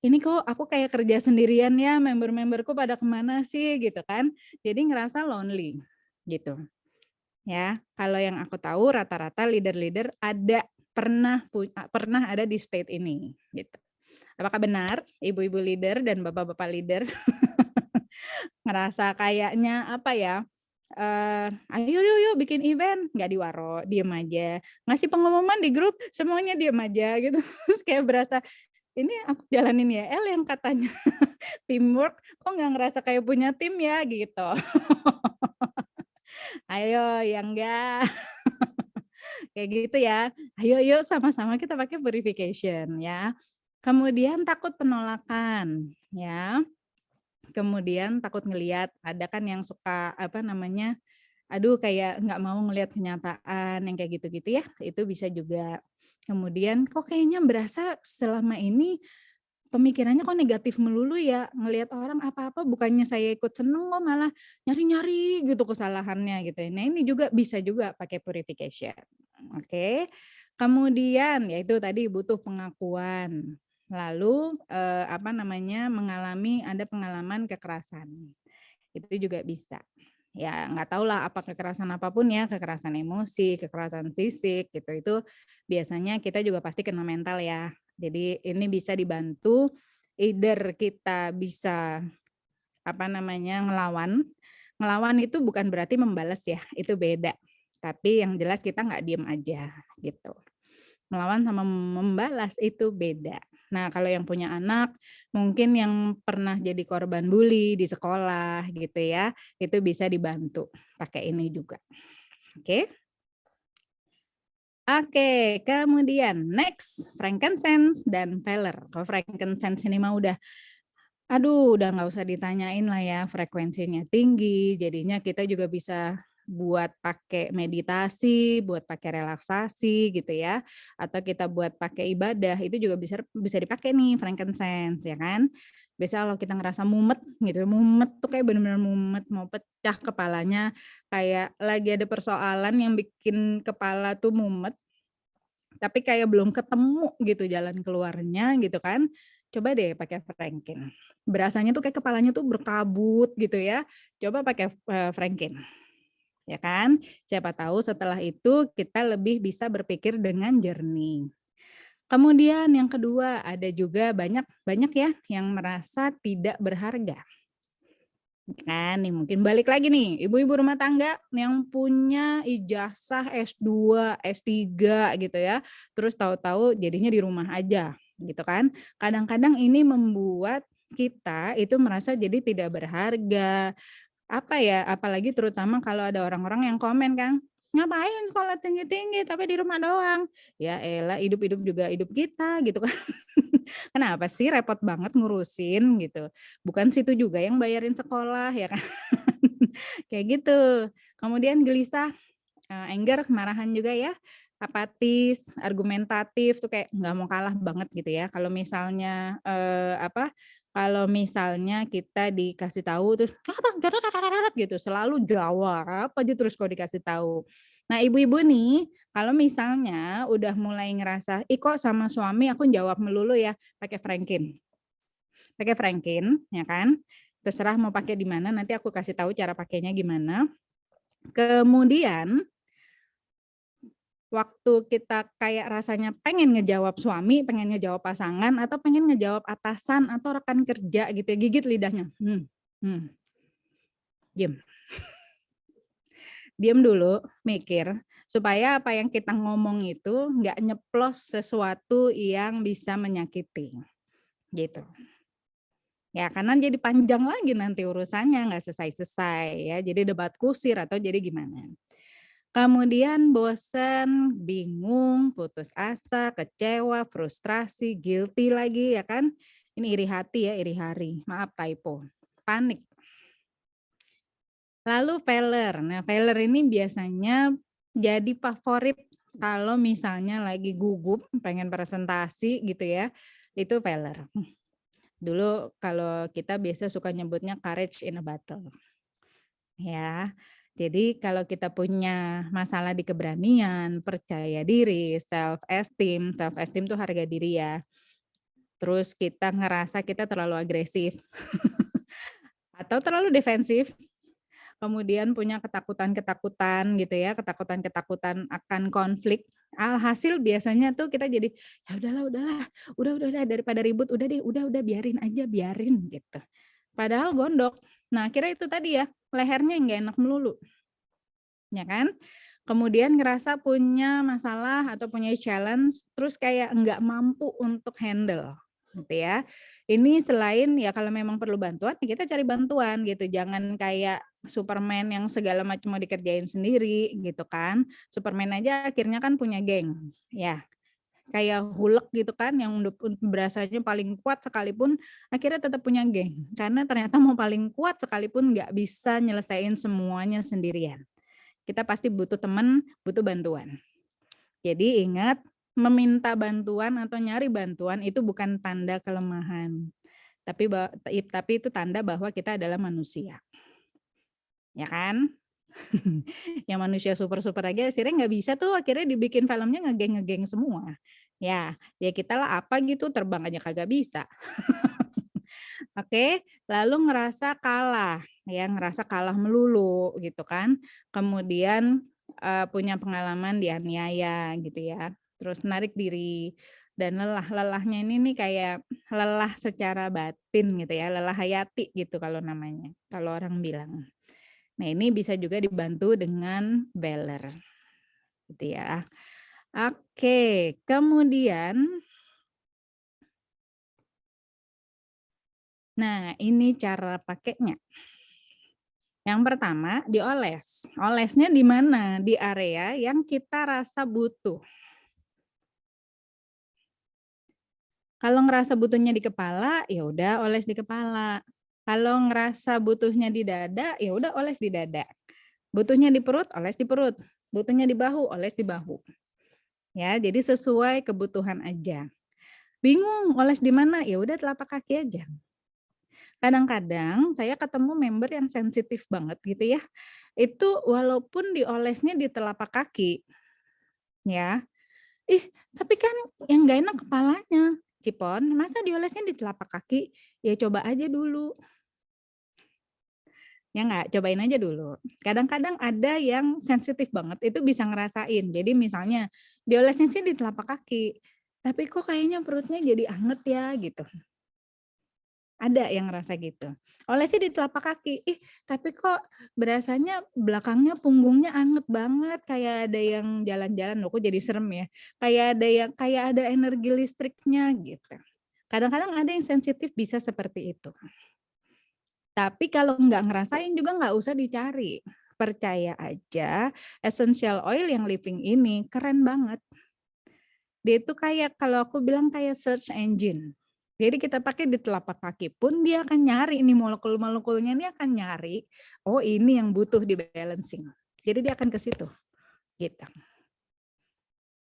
ini kok aku kayak kerja sendirian ya, member-memberku pada kemana sih gitu kan. Jadi ngerasa lonely gitu. Ya, kalau yang aku tahu rata-rata leader-leader pernah ada di state ini gitu. Apakah benar ibu-ibu leader dan bapak-bapak leader ngerasa kayaknya "Ayo yuk yuk bikin event," nggak diwaro, diem aja. Ngasih pengumuman di grup, semuanya diem aja gitu. Terus kayak berasa, ini aku jalanin YL yang katanya teamwork, kok nggak ngerasa kayak punya tim ya gitu. Ayo ya enggak, kayak gitu ya. Ayo yuk sama-sama kita pakai purification ya. Kemudian takut penolakan ya. Kemudian takut ngelihat, ada kan yang suka aduh kayak nggak mau ngelihat kenyataan yang kayak gitu-gitu ya, itu bisa juga. Kemudian kok kayaknya berasa selama ini pemikirannya kok negatif melulu ya, ngelihat orang apa-apa bukannya saya ikut seneng kok malah nyari-nyari gitu kesalahannya gitu ya. Nah ini juga bisa juga pakai purification, oke. Kemudian yaitu tadi butuh pengakuan, lalu, ada pengalaman kekerasan, itu juga bisa. Ya nggak tahulah apa kekerasan apapun ya, kekerasan emosi, kekerasan fisik gitu, itu biasanya kita juga pasti kena mental ya. Jadi ini bisa dibantu, either kita bisa ngelawan. Ngelawan itu bukan berarti membalas ya, itu beda. Tapi yang jelas kita nggak diem aja gitu. Melawan sama membalas itu beda. Nah, kalau yang punya anak, mungkin yang pernah jadi korban bully di sekolah gitu ya, itu bisa dibantu pakai ini juga. Oke. Oke, kemudian next, frankincense dan feather. Kalau frankincense ini mah udah nggak usah ditanyain lah ya, frekuensinya tinggi, jadinya kita juga bisa buat pakai meditasi, buat pakai relaksasi gitu ya, atau kita buat pakai ibadah, itu juga bisa dipakai nih frankincense ya kan. Biasa kalau kita ngerasa mumet gitu, mumet tuh kayak bener-bener mumet, mau pecah kepalanya, kayak lagi ada persoalan yang bikin kepala tuh mumet, tapi kayak belum ketemu gitu jalan keluarnya gitu kan, coba deh pakai frankin. Berasanya tuh kayak kepalanya tuh berkabut gitu ya, coba pakai, frankin, ya kan. Siapa tahu setelah itu kita lebih bisa berpikir dengan jernih. Kemudian yang kedua, ada juga banyak banyak ya yang merasa tidak berharga. Kan nih mungkin balik lagi nih, ibu-ibu rumah tangga yang punya ijazah S2, S3 gitu ya, terus tahu-tahu jadinya di rumah aja gitu kan. Kadang-kadang ini membuat kita itu merasa jadi tidak berharga, apa ya, apalagi terutama kalau ada orang-orang yang komen kan, "Ngapain sekolah tinggi-tinggi tapi di rumah doang?" Ya elah, hidup-hidup juga hidup kita gitu kan. Kenapa sih repot banget ngurusin gitu, bukan situ juga yang bayarin sekolah ya kan. Kayak gitu. Kemudian gelisah, anger, kemarahan juga ya, apatis, argumentatif tuh kayak nggak mau kalah banget gitu ya. Kalau misalnya, kalau misalnya kita dikasih tahu terus, "Apa?" gitu, selalu jawab aja terus kalau dikasih tahu. Nah, ibu-ibu nih, kalau misalnya udah mulai ngerasa, "Ih, kok sama suami aku jawab melulu ya?" Pakai Franken. Pakai Franken, ya kan. Terserah mau pakai di mana, nanti aku kasih tahu cara pakainya gimana. Kemudian, waktu kita kayak rasanya pengen ngejawab suami, pengen ngejawab pasangan, atau pengen ngejawab atasan atau rekan kerja gitu ya, gigit lidahnya, hmm, diem. Diem dulu, mikir, supaya apa yang kita ngomong itu nggak nyeplos sesuatu yang bisa menyakiti, gitu. Ya karena jadi panjang lagi nanti urusannya, nggak selesai-selesai ya, jadi debat kusir atau jadi gimana. Kemudian bosen, bingung, putus asa, kecewa, frustrasi, guilty lagi ya kan. Ini iri hati ya, iri hari, maaf typo, panik. Lalu failure, nah failure ini biasanya jadi favorit kalau misalnya lagi gugup pengen presentasi gitu ya, itu failure. Dulu kalau kita biasa suka nyebutnya courage in a battle. Ya, jadi kalau kita punya masalah di keberanian, percaya diri, self esteem tuh harga diri ya. Terus kita ngerasa kita terlalu agresif atau terlalu defensif, kemudian punya ketakutan-ketakutan gitu ya, ketakutan-ketakutan akan konflik. Alhasil biasanya tuh kita jadi, ya udahlah, udah daripada ribut, udah deh, udah biarin aja, biarin gitu. Padahal gondok. Nah, akhirnya itu tadi ya, lehernya yang nggak enak melulu. Ya kan? Kemudian ngerasa punya masalah atau punya challenge, terus kayak nggak mampu untuk handle, gitu ya. Ini selain ya kalau memang perlu bantuan, ya kita cari bantuan gitu. Jangan kayak Superman yang segala macam mau dikerjain sendiri gitu kan. Superman aja akhirnya kan punya geng, ya. Kayak Hulk gitu kan yang berasanya paling kuat sekalipun akhirnya tetap punya geng. Karena ternyata mau paling kuat sekalipun nggak bisa nyelesain semuanya sendirian. Kita pasti butuh teman, butuh bantuan. Jadi ingat, meminta bantuan atau nyari bantuan itu bukan tanda kelemahan, tapi itu tanda bahwa kita adalah manusia, ya kan? Yang manusia super-super aja akhirnya nggak bisa tuh, akhirnya dibikin filmnya ngegeng-ngegeng semua. Ya kita lah apa gitu, terbang aja kagak bisa. Oke, lalu ngerasa kalah, ya ngerasa kalah melulu gitu kan. Kemudian, punya pengalaman dianiaya gitu ya, terus menarik diri dan lelah. Lelahnya ini nih kayak lelah secara batin gitu ya, lelah hayati gitu kalau namanya, kalau orang bilang. Nah ini bisa juga dibantu dengan Beller gitu ya. Oke, kemudian nah ini cara pakainya. Yang pertama dioles, olesnya di mana? Di area yang kita rasa butuh. Kalau ngerasa butuhnya di kepala, ya udah oles di kepala. Kalau ngerasa butuhnya di dada, ya udah oles di dada. Butuhnya di perut, oles di perut. Butuhnya di bahu, oles di bahu. Ya, jadi sesuai kebutuhan aja. Bingung oles di mana? Ya udah telapak kaki aja. Kadang-kadang saya ketemu member yang sensitif banget gitu ya. Itu walaupun diolesnya di telapak kaki, ya. Ih, tapi kan yang nggak enak kepalanya. Cipon, masa diolesnya di telapak kaki? Ya coba aja dulu. Ya nggak? Cobain aja dulu. Kadang-kadang ada yang sensitif banget, itu bisa ngerasain. Jadi misalnya diolesnya sih di telapak kaki, tapi kok kayaknya perutnya jadi anget ya gitu. Ada yang ngerasa gitu. Olesi di telapak kaki, "Ih, tapi kok berasanya belakangnya punggungnya anget banget, kayak ada yang jalan-jalan." Loh, kok jadi serem ya? Kayak ada energi listriknya gitu. Kadang-kadang ada yang sensitif bisa seperti itu. Tapi kalau nggak ngerasain juga nggak usah dicari. Percaya aja, essential oil yang Living ini keren banget. Dia itu kayak kalau aku bilang kayak search engine. Jadi kita pakai di telapak kaki pun dia akan nyari nih molekul-molekulnya ini akan nyari, oh ini yang butuh di balancing. Jadi dia akan ke situ, gitu.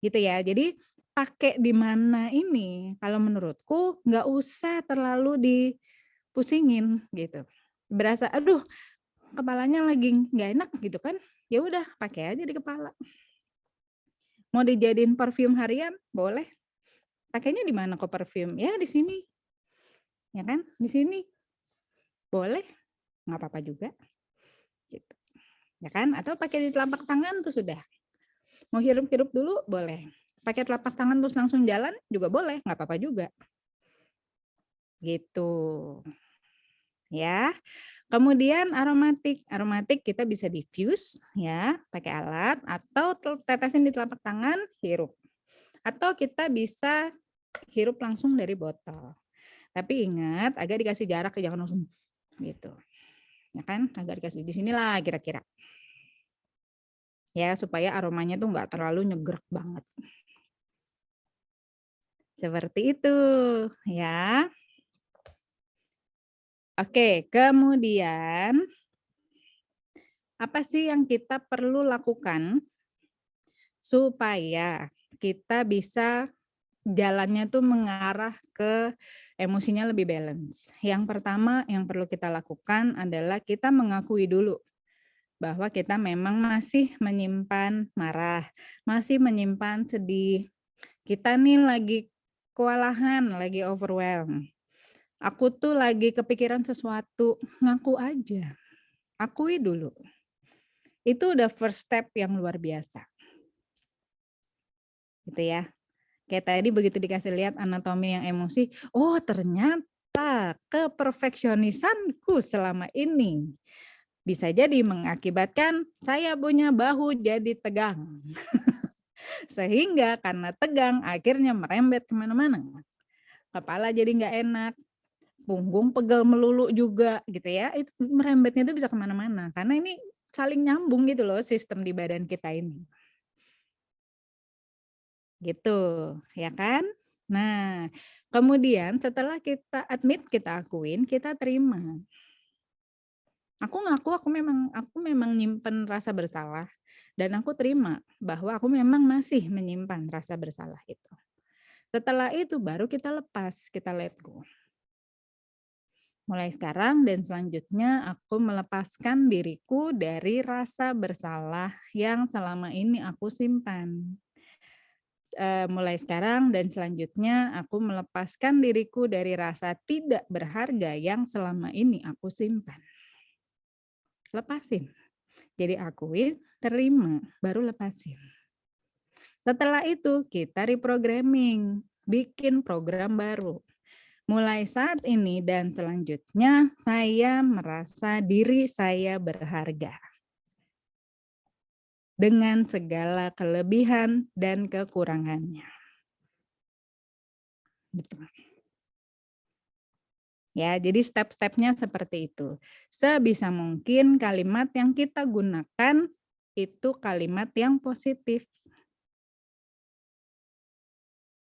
Gitu ya. Jadi pakai di mana ini kalau menurutku nggak usah terlalu dipusingin gitu. Berasa aduh kepalanya lagi nggak enak gitu kan, ya udah pakai aja di kepala. Mau dijadiin parfum harian boleh. Pakainya di mana kok parfum? Ya di sini. Ya kan? Di sini. Boleh, nggak apa-apa juga. Gitu. Ya kan? Atau pakai di telapak tangan tuh sudah. Mau hirup-hirup dulu boleh. Pakai telapak tangan terus langsung jalan juga boleh, nggak apa-apa juga. Gitu. Ya. Kemudian aromatik. Aromatik kita bisa diffuse ya, pakai alat atau tetesin di telapak tangan, hirup. Atau kita bisa hirup langsung dari botol. Tapi ingat agak dikasih jarak, jangan langsung gitu. Ya kan? Agak dikasih di sinilah kira-kira. Ya, supaya aromanya tuh nggak terlalu nyegrek banget. Seperti itu, ya. Oke, kemudian apa sih yang kita perlu lakukan supaya kita bisa jalannya tuh mengarah ke emosinya lebih balance. Yang pertama yang perlu kita lakukan adalah kita mengakui dulu bahwa kita memang masih menyimpan marah, masih menyimpan sedih. Kita nih lagi kewalahan, lagi overwhelmed. Aku tuh lagi kepikiran sesuatu, ngaku aja. Akui dulu. Itu udah first step yang luar biasa. Gitu ya. Kayak tadi begitu dikasih lihat anatomi yang emosi, oh ternyata keperfeksionisanku selama ini bisa jadi mengakibatkan saya punya bahu jadi tegang. Sehingga karena tegang akhirnya merembet kemana-mana. Kepala jadi nggak enak, punggung pegel melulu juga gitu ya. Itu merembetnya itu bisa kemana-mana. Karena ini saling nyambung gitu loh sistem di badan kita ini. Gitu, ya kan? Nah, kemudian setelah kita admit, kita akuin, kita terima. Aku ngaku aku memang nyimpen rasa bersalah dan aku terima bahwa aku memang masih menyimpan rasa bersalah itu. Setelah itu baru kita lepas, kita let go. Mulai sekarang dan selanjutnya aku melepaskan diriku dari rasa bersalah yang selama ini aku simpan. Mulai sekarang dan selanjutnya aku melepaskan diriku dari rasa tidak berharga yang selama ini aku simpan. Lepasin. Jadi akuin, terima, baru lepasin. Setelah itu kita reprogramming, bikin program baru. Mulai saat ini dan selanjutnya saya merasa diri saya berharga. Dengan segala kelebihan dan kekurangannya. Betul. Ya, jadi step-stepnya seperti itu. Sebisa mungkin kalimat yang kita gunakan itu kalimat yang positif.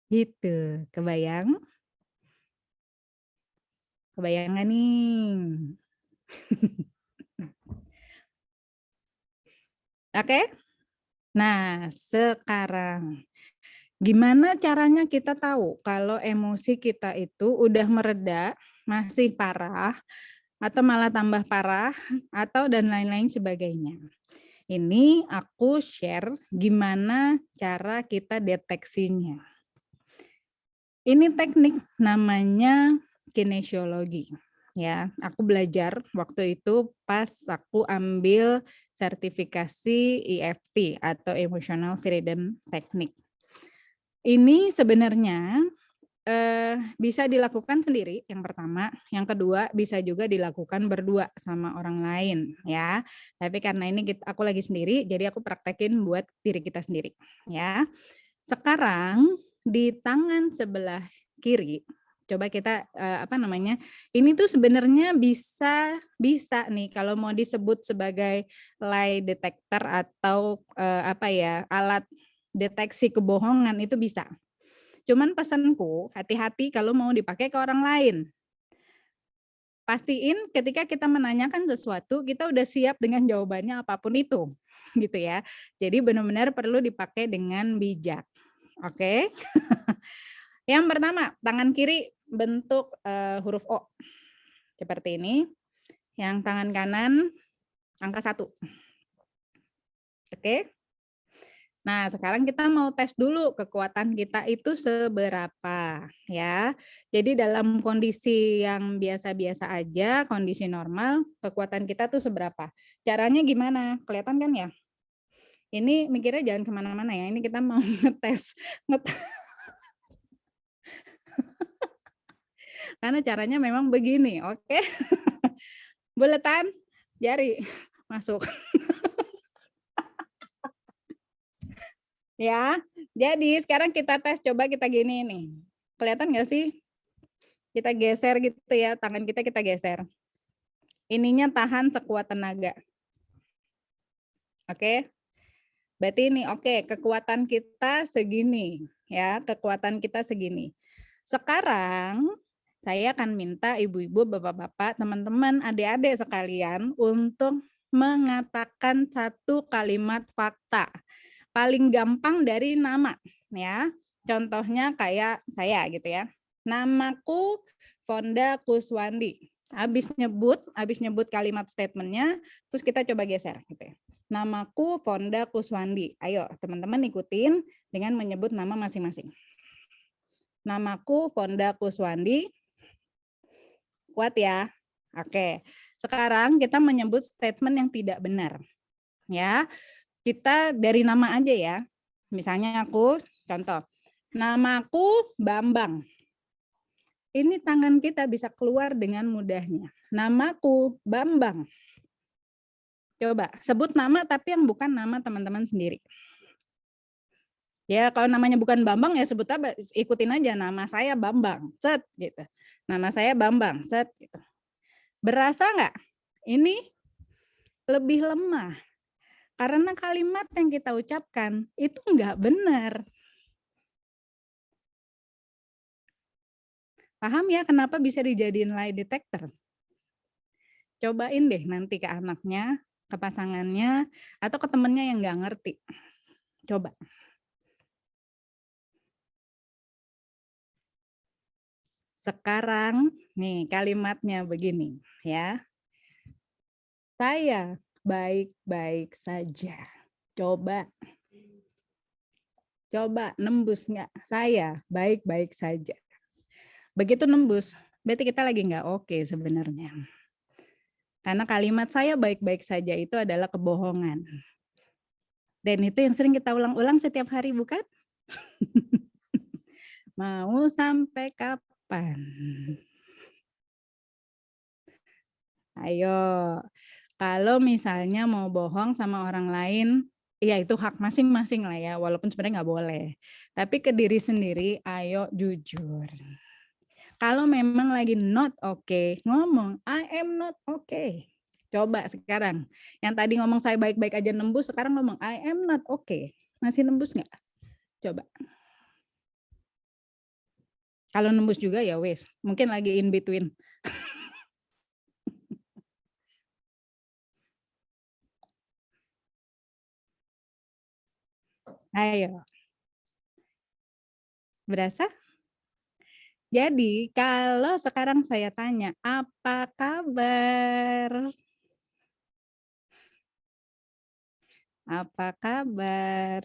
Gitu, kebayang? Kebayang nggak nih? Oke? Nah, sekarang gimana caranya kita tahu kalau emosi kita itu udah mereda, masih parah, atau malah tambah parah, atau dan lain-lain sebagainya. Ini aku share gimana cara kita deteksinya. Ini teknik namanya kinesiologi. Ya, aku belajar waktu itu pas aku ambil sertifikasi EFT atau Emotional Freedom Technique. Ini sebenarnya bisa dilakukan sendiri yang pertama, yang kedua bisa juga dilakukan berdua sama orang lain ya. Tapi karena ini aku lagi sendiri, jadi aku praktekin buat diri kita sendiri ya. Sekarang di tangan sebelah kiri, coba kita ini tuh sebenarnya bisa nih kalau mau disebut sebagai lie detector atau alat deteksi kebohongan itu bisa. Cuman pesanku, hati-hati kalau mau dipakai ke orang lain. Pastiin ketika kita menanyakan sesuatu, kita udah siap dengan jawabannya apapun itu, gitu ya. Jadi benar-benar perlu dipakai dengan bijak. Oke. Yang pertama, tangan kiri bentuk huruf O. Seperti ini. Yang tangan kanan angka 1. Oke. Nah, sekarang kita mau tes dulu kekuatan kita itu seberapa ya. Jadi dalam kondisi yang biasa-biasa aja, kondisi normal, kekuatan kita tuh seberapa. Caranya gimana? Kelihatan kan ya? Ini mikirnya jangan kemana-mana ya, ini kita mau ngetes. Karena caranya memang begini, oke? Buletan, jari, masuk. Ya, jadi sekarang kita tes, coba kita gini nih. Kelihatan nggak sih? Kita geser gitu ya, tangan kita geser. Ininya tahan sekuat tenaga. Oke? Berarti ini oke, kekuatan kita segini ya, kekuatan kita segini. Sekarang saya akan minta ibu-ibu, bapak-bapak, teman-teman, adik-adik sekalian untuk mengatakan satu kalimat fakta. Paling gampang dari nama ya. Contohnya kayak saya gitu ya. Namaku Fonda Kuswandi. Habis nyebut kalimat statementnya, terus kita coba geser gitu ya. Namaku Fonda Kuswandi. Ayo teman-teman ikutin dengan menyebut nama masing-masing. Namaku Fonda Kuswandi. Kuat ya. Oke. Sekarang kita menyebut statement yang tidak benar. Ya. Kita dari nama aja ya. Misalnya aku contoh. Namaku Bambang. Ini tangan kita bisa keluar dengan mudahnya. Namaku Bambang. Coba sebut nama tapi yang bukan nama teman-teman sendiri. Ya kalau namanya bukan Bambang ya sebut apa, ikutin aja nama saya Bambang, set gitu. Nama saya Bambang, set gitu. Berasa nggak? Ini lebih lemah. Karena kalimat yang kita ucapkan itu nggak benar. Paham ya kenapa bisa dijadiin lie detector? Cobain deh nanti ke anaknya, ke pasangannya, atau ke temennya yang nggak ngerti. Coba. Sekarang nih kalimatnya begini ya. Saya baik-baik saja. Coba nembus nggak? Saya baik-baik saja. Begitu nembus, berarti kita lagi nggak oke sebenarnya. Karena kalimat saya baik-baik saja itu adalah kebohongan. Dan itu yang sering kita ulang-ulang setiap hari, bukan? Mau sampai kapan? Ayo, kalau misalnya mau bohong sama orang lain, ya itu hak masing-masing lah ya, walaupun sebenarnya nggak boleh. Tapi ke diri sendiri, ayo jujur. Kalau memang lagi not okay, ngomong I am not okay. Coba sekarang, yang tadi ngomong saya baik-baik aja nembus, sekarang ngomong I am not okay. Masih nembus nggak? Coba. Kalau nembus juga ya wes, mungkin lagi in between. Ayo. Berasa? Jadi kalau sekarang saya tanya, apa kabar? Apa kabar?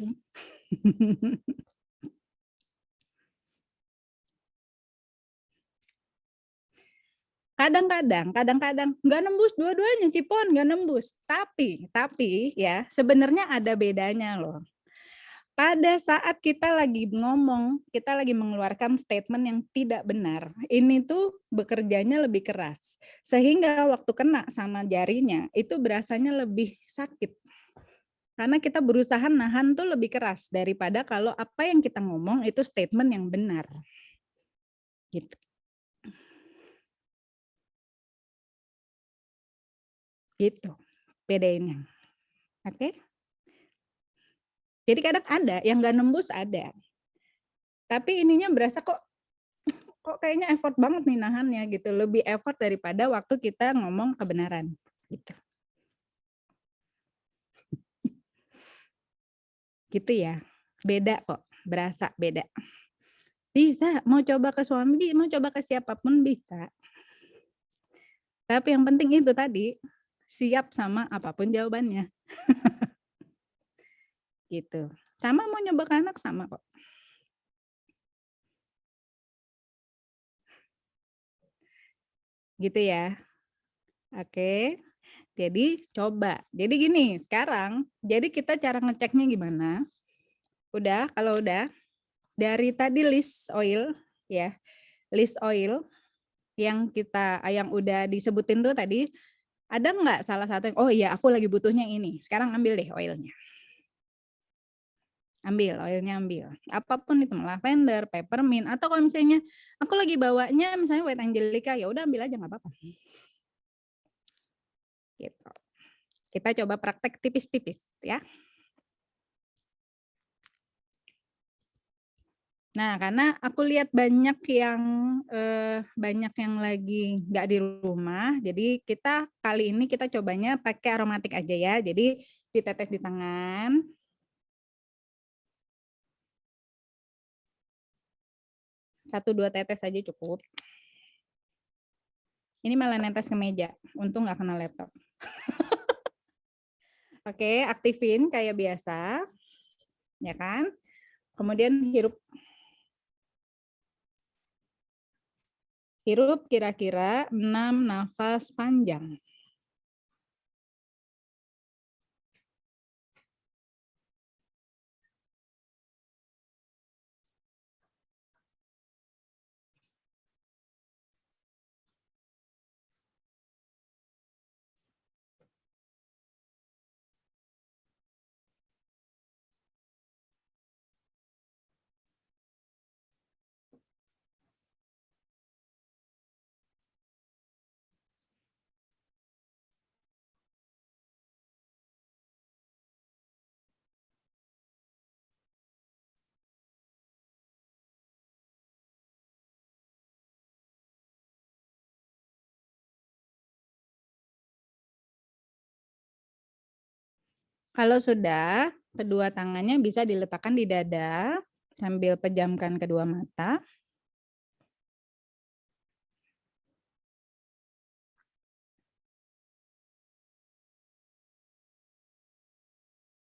Kadang-kadang nggak nembus dua-duanya, Cipon nggak nembus. Tapi ya sebenarnya ada bedanya loh. pada saat kita lagi ngomong, kita lagi mengeluarkan statement yang tidak benar, ini tuh bekerjanya lebih keras. Sehingga waktu kena sama jarinya, itu berasanya lebih sakit. Karena kita berusaha nahan tuh lebih keras daripada kalau apa yang kita ngomong itu statement yang benar. Gitu. Gitu. Bedainnya. Oke? Jadi kadang ada yang nggak nembus ada. Tapi ininya berasa kok kayaknya effort banget nih nahannya gitu. Lebih effort daripada waktu kita ngomong kebenaran gitu. Gitu ya. Beda kok, berasa beda. Bisa, mau coba ke suami, mau coba ke siapapun bisa. Tapi yang penting itu tadi, siap sama apapun jawabannya. Gitu. Sama mau nyoba ke anak sama kok. Gitu ya. Oke. Jadi coba. Jadi gini, sekarang jadi kita cara ngeceknya gimana? Udah, kalau udah dari tadi list oil ya. List oil yang yang udah disebutin tuh tadi, ada nggak salah satu yang, oh iya aku lagi butuhnya ini. Sekarang ambil deh oilnya. Ambil, oilnya ambil. Apapun itu, lavender, peppermint, atau kalau misalnya aku lagi bawanya misalnya white angelica, ya udah ambil aja nggak apa-apa. Gitu. Kita coba praktek tipis-tipis ya. Nah, karena aku lihat banyak yang lagi nggak di rumah, jadi kita kali ini kita cobanya pakai aromatik aja ya. Jadi ditetes di tangan. 1-2 tetes aja cukup. Ini malah netes ke meja, untung nggak kena laptop. Oke, aktifin kayak biasa, ya kan? Kemudian hirup kira-kira 6 nafas panjang. Kalau sudah, kedua tangannya bisa diletakkan di dada sambil pejamkan kedua mata.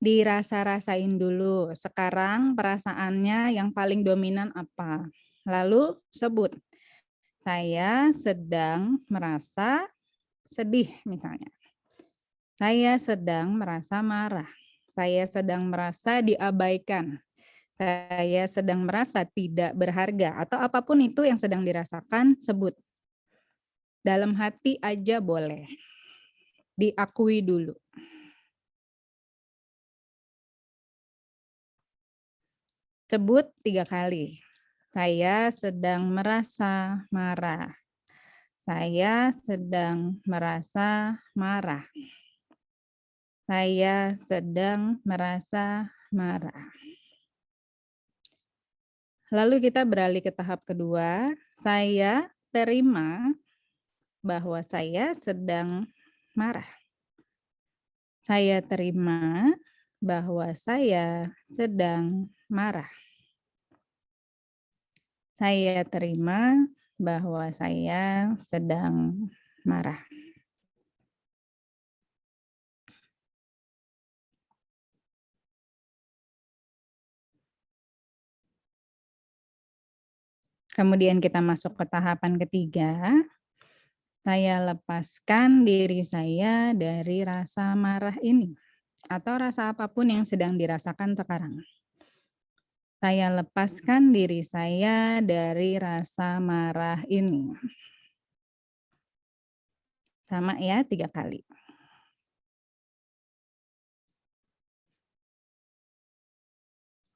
Dirasa-rasain dulu. Sekarang perasaannya yang paling dominan apa? Lalu sebut. Saya sedang merasa sedih misalnya. Saya sedang merasa marah. Saya sedang merasa diabaikan. Saya sedang merasa tidak berharga atau apapun itu yang sedang dirasakan, sebut. Dalam hati aja boleh. Diakui dulu. Sebut 3 kali. Saya sedang merasa marah. Saya sedang merasa marah. Saya sedang merasa marah. Lalu kita beralih ke tahap kedua. Saya terima bahwa saya sedang marah. Saya terima bahwa saya sedang marah. Saya terima bahwa saya sedang marah. Kemudian kita masuk ke tahapan ketiga. Saya lepaskan diri saya dari rasa marah ini atau rasa apapun yang sedang dirasakan sekarang. Saya lepaskan diri saya dari rasa marah ini. Sama ya, 3 kali.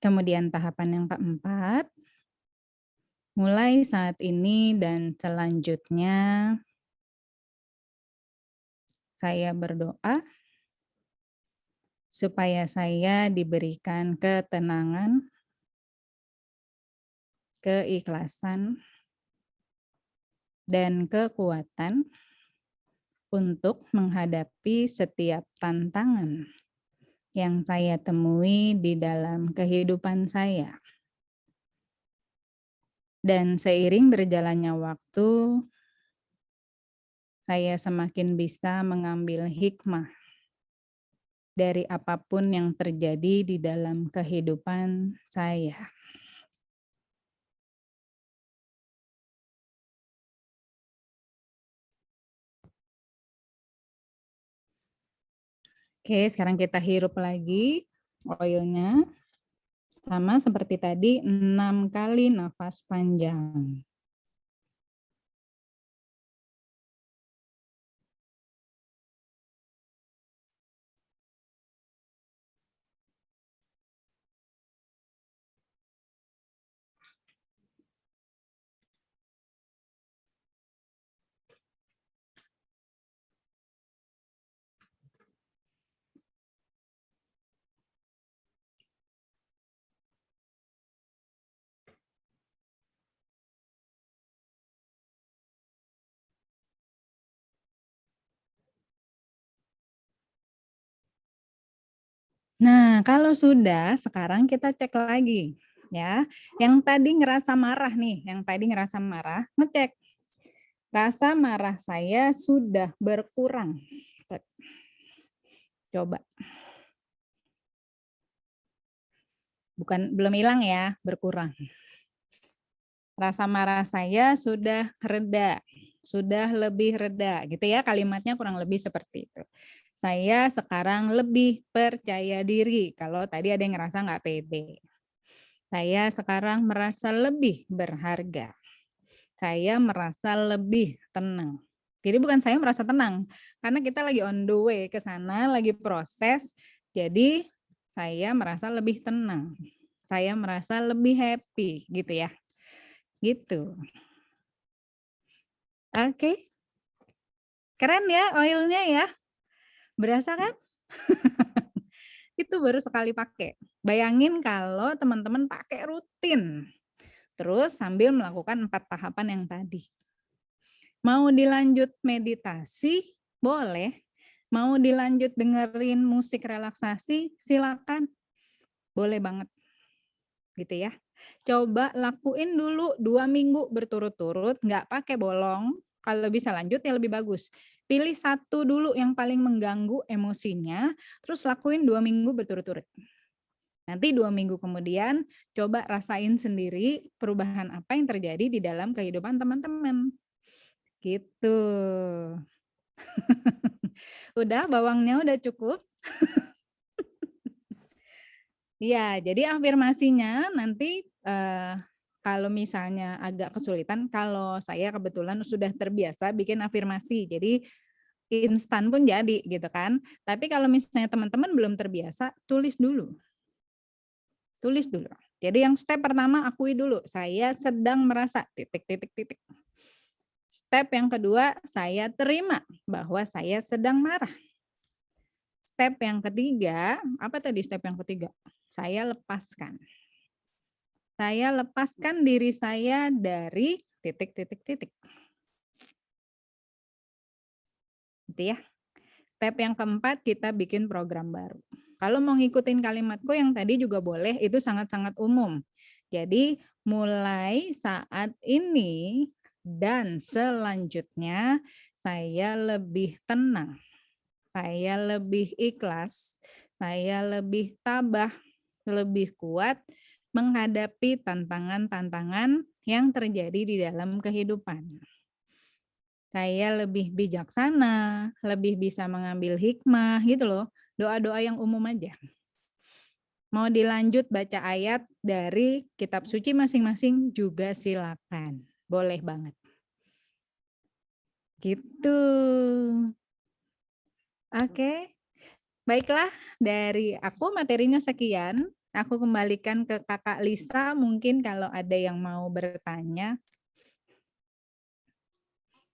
Kemudian tahapan yang keempat, mulai saat ini dan selanjutnya saya berdoa supaya saya diberikan ketenangan, keikhlasan, dan kekuatan untuk menghadapi setiap tantangan yang saya temui di dalam kehidupan saya. Dan seiring berjalannya waktu, saya semakin bisa mengambil hikmah dari apapun yang terjadi di dalam kehidupan saya. Oke, sekarang kita hirup lagi oilnya. Sama seperti tadi, 6 kali nafas panjang. Nah, kalau sudah, sekarang kita cek lagi ya. Yang tadi ngerasa marah nih, ngecek. Rasa marah saya sudah berkurang. Coba. Belum hilang ya, berkurang. Rasa marah saya sudah reda, sudah lebih reda gitu ya, kalimatnya kurang lebih seperti itu. Saya sekarang lebih percaya diri, kalau tadi ada yang ngerasa nggak pede. Saya sekarang merasa lebih berharga. Saya merasa lebih tenang. Jadi bukan saya merasa tenang, karena kita lagi on the way ke sana, lagi proses, jadi saya merasa lebih tenang. Saya merasa lebih happy gitu ya. Gitu. Oke. Keren ya oilnya ya. Berasa kan? Itu baru sekali pakai. Bayangin kalau teman-teman pakai rutin. Terus sambil melakukan 4 tahapan yang tadi. Mau dilanjut meditasi, boleh. Mau dilanjut dengerin musik relaksasi, silakan. Boleh banget. Gitu ya. Coba lakuin dulu 2 minggu berturut-turut, nggak pakai bolong. Kalau bisa lanjut ya lebih bagus. Pilih satu dulu yang paling mengganggu emosinya, terus lakuin 2 minggu berturut-turut. Nanti 2 minggu kemudian coba rasain sendiri perubahan apa yang terjadi di dalam kehidupan teman-teman. Gitu. Udah bawangnya udah cukup? Iya, jadi afirmasinya nanti kalau misalnya agak kesulitan, kalau saya kebetulan sudah terbiasa bikin afirmasi, jadi instan pun jadi gitu kan. Tapi kalau misalnya teman-teman belum terbiasa, tulis dulu. Tulis dulu. Jadi yang step pertama akui dulu, saya sedang merasa titik titik titik. Step yang kedua, saya terima bahwa saya sedang marah. Step yang ketiga, apa tadi step yang ketiga? Saya lepaskan. Saya lepaskan diri saya dari titik titik titik. Gitu ya. Step yang keempat, kita bikin program baru. Kalau mau ngikutin kalimatku yang tadi juga boleh, itu sangat-sangat umum. Jadi mulai saat ini dan selanjutnya saya lebih tenang, saya lebih ikhlas, saya lebih tabah, lebih kuat menghadapi tantangan-tantangan yang terjadi di dalam kehidupan. Saya lebih bijaksana, lebih bisa mengambil hikmah gitu loh. Doa-doa yang umum aja. Mau dilanjut baca ayat dari kitab suci masing-masing juga silakan, boleh banget, gitu. Oke, baiklah dari aku materinya sekian, aku kembalikan ke Kakak Lisa mungkin kalau ada yang mau bertanya.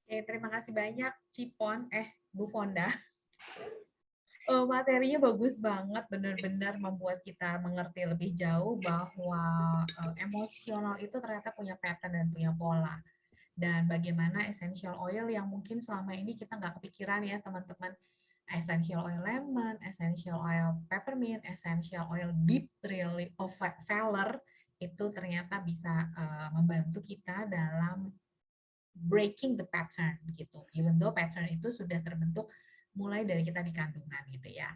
Oke, terima kasih banyak Cipon, Bu Fonda. Materinya bagus banget, benar-benar membuat kita mengerti lebih jauh bahwa emosional itu ternyata punya pattern dan punya pola. Dan bagaimana essential oil yang mungkin selama ini kita nggak kepikiran ya teman-teman. Essential oil lemon, essential oil peppermint, essential oil deep really of valor itu ternyata bisa membantu kita dalam breaking the pattern gitu. Even though pattern itu sudah terbentuk mulai dari kita di kandungan gitu ya.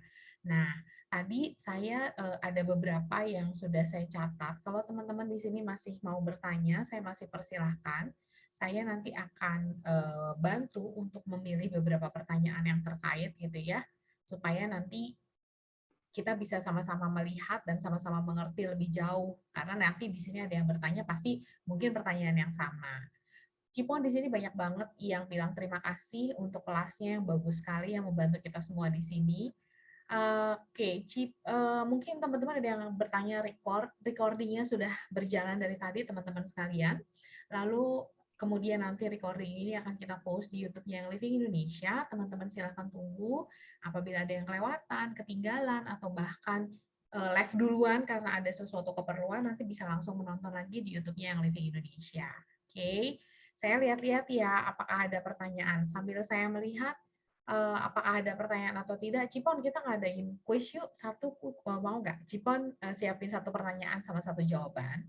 Nah, tadi saya ada beberapa yang sudah saya catat. Kalau teman-teman di sini masih mau bertanya, saya masih persilahkan. Saya nanti akan bantu untuk memilih beberapa pertanyaan yang terkait gitu ya, supaya nanti kita bisa sama-sama melihat dan sama-sama mengerti lebih jauh. Karena nanti di sini ada yang bertanya, pasti mungkin pertanyaan yang sama. Cipon di sini banyak banget yang bilang terima kasih untuk kelasnya yang bagus sekali yang membantu kita semua di sini. Oke, mungkin teman-teman ada yang bertanya recordingnya sudah berjalan dari tadi teman-teman sekalian. Lalu kemudian nanti recording ini akan kita post di YouTube-nya yang Living Indonesia. Teman-teman silakan tunggu apabila ada yang kelewatan, ketinggalan atau bahkan live duluan karena ada sesuatu keperluan nanti bisa langsung menonton lagi di YouTube-nya yang Living Indonesia. Oke. Saya lihat-lihat ya, apakah ada pertanyaan. Sambil saya melihat, apakah ada pertanyaan atau tidak. Cipon, kita ngadain quiz yuk. Mau nggak? Cipon siapin satu pertanyaan sama satu jawaban.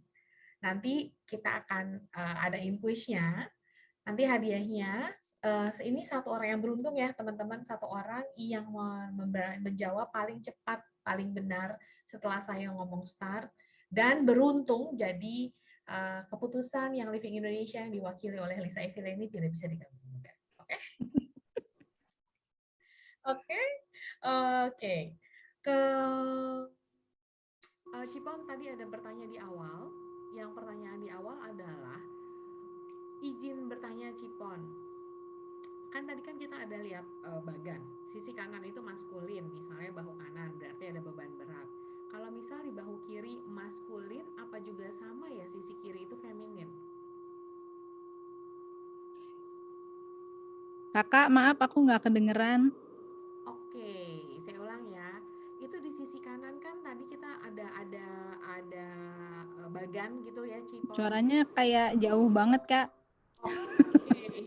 Nanti kita akan adain quiznya. Nanti hadiahnya, ini satu orang yang beruntung ya, teman-teman. Satu orang yang menjawab paling cepat, paling benar setelah saya ngomong start. Dan beruntung jadi keputusan yang Living Indonesia yang diwakili oleh Lisa Evil ini tidak bisa diganggu. Oke? Oke? Oke. Ke Cipon tadi ada bertanya di awal. Yang pertanyaan di awal adalah izin bertanya Cipon. Kan tadi kan kita ada lihat bagan. Sisi kanan itu maskulin, misalnya bahu kanan berarti ada beban berat. Kalau misal di bahu kiri maskulin, apa juga sama ya sisi kiri itu feminin? Kakak, maaf aku nggak kedengeran. Oke, saya ulang ya. Itu di sisi kanan kan tadi kita ada bagan gitu ya, Cipon. Suaranya kayak jauh banget, Kak. Oke.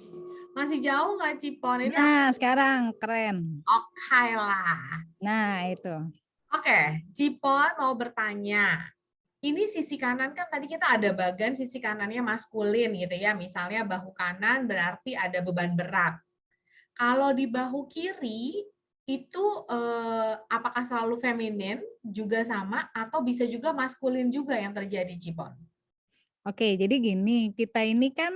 Masih jauh nggak, Cipon? Ini aku Nah, sekarang keren. oke lah. Nah, itu. Oke, Cipon mau bertanya. Ini sisi kanan kan tadi kita ada bagan sisi kanannya maskulin gitu ya. Misalnya bahu kanan berarti ada beban berat. Kalau di bahu kiri itu apakah selalu feminin juga sama atau bisa juga maskulin juga yang terjadi, Cipon? Oke, jadi gini, kita ini kan,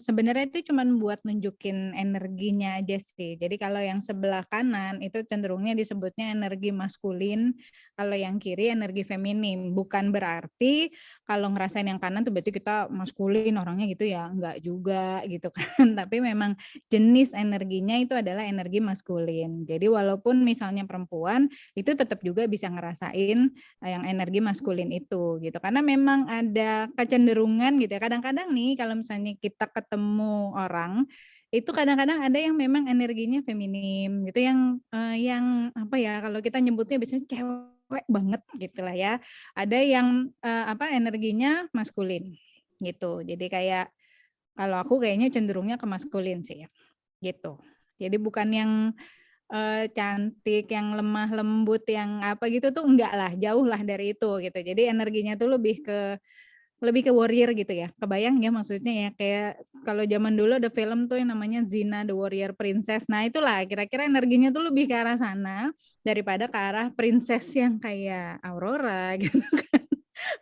sebenarnya itu cuman buat nunjukin energinya aja sih. Jadi kalau yang sebelah kanan itu cenderungnya disebutnya energi maskulin, kalau yang kiri energi feminim. Bukan berarti kalau ngerasain yang kanan tuh berarti kita maskulin orangnya gitu ya, enggak juga gitu kan. Tapi memang jenis energinya itu adalah energi maskulin. Jadi walaupun misalnya perempuan, itu tetap juga bisa ngerasain yang energi maskulin itu gitu. Karena memang ada kecenderungan gitu ya. Kadang-kadang nih kalau misalnya kita ketemu orang itu kadang-kadang ada yang memang energinya feminim gitu yang apa ya kalau kita nyebutnya biasanya cewek banget gitulah ya. Ada yang apa energinya maskulin gitu. Jadi kayak kalau aku kayaknya cenderungnya ke maskulin sih ya. Gitu. Jadi bukan yang cantik, yang lemah lembut, yang apa gitu tuh enggak lah, jauh lah dari itu gitu. Jadi energinya tuh lebih ke warrior gitu ya. Kebayang ya maksudnya ya, kayak kalau zaman dulu ada film tuh yang namanya Xena the Warrior Princess. Nah, itulah kira-kira energinya tuh lebih ke arah sana daripada ke arah princess yang kayak Aurora gitu kan.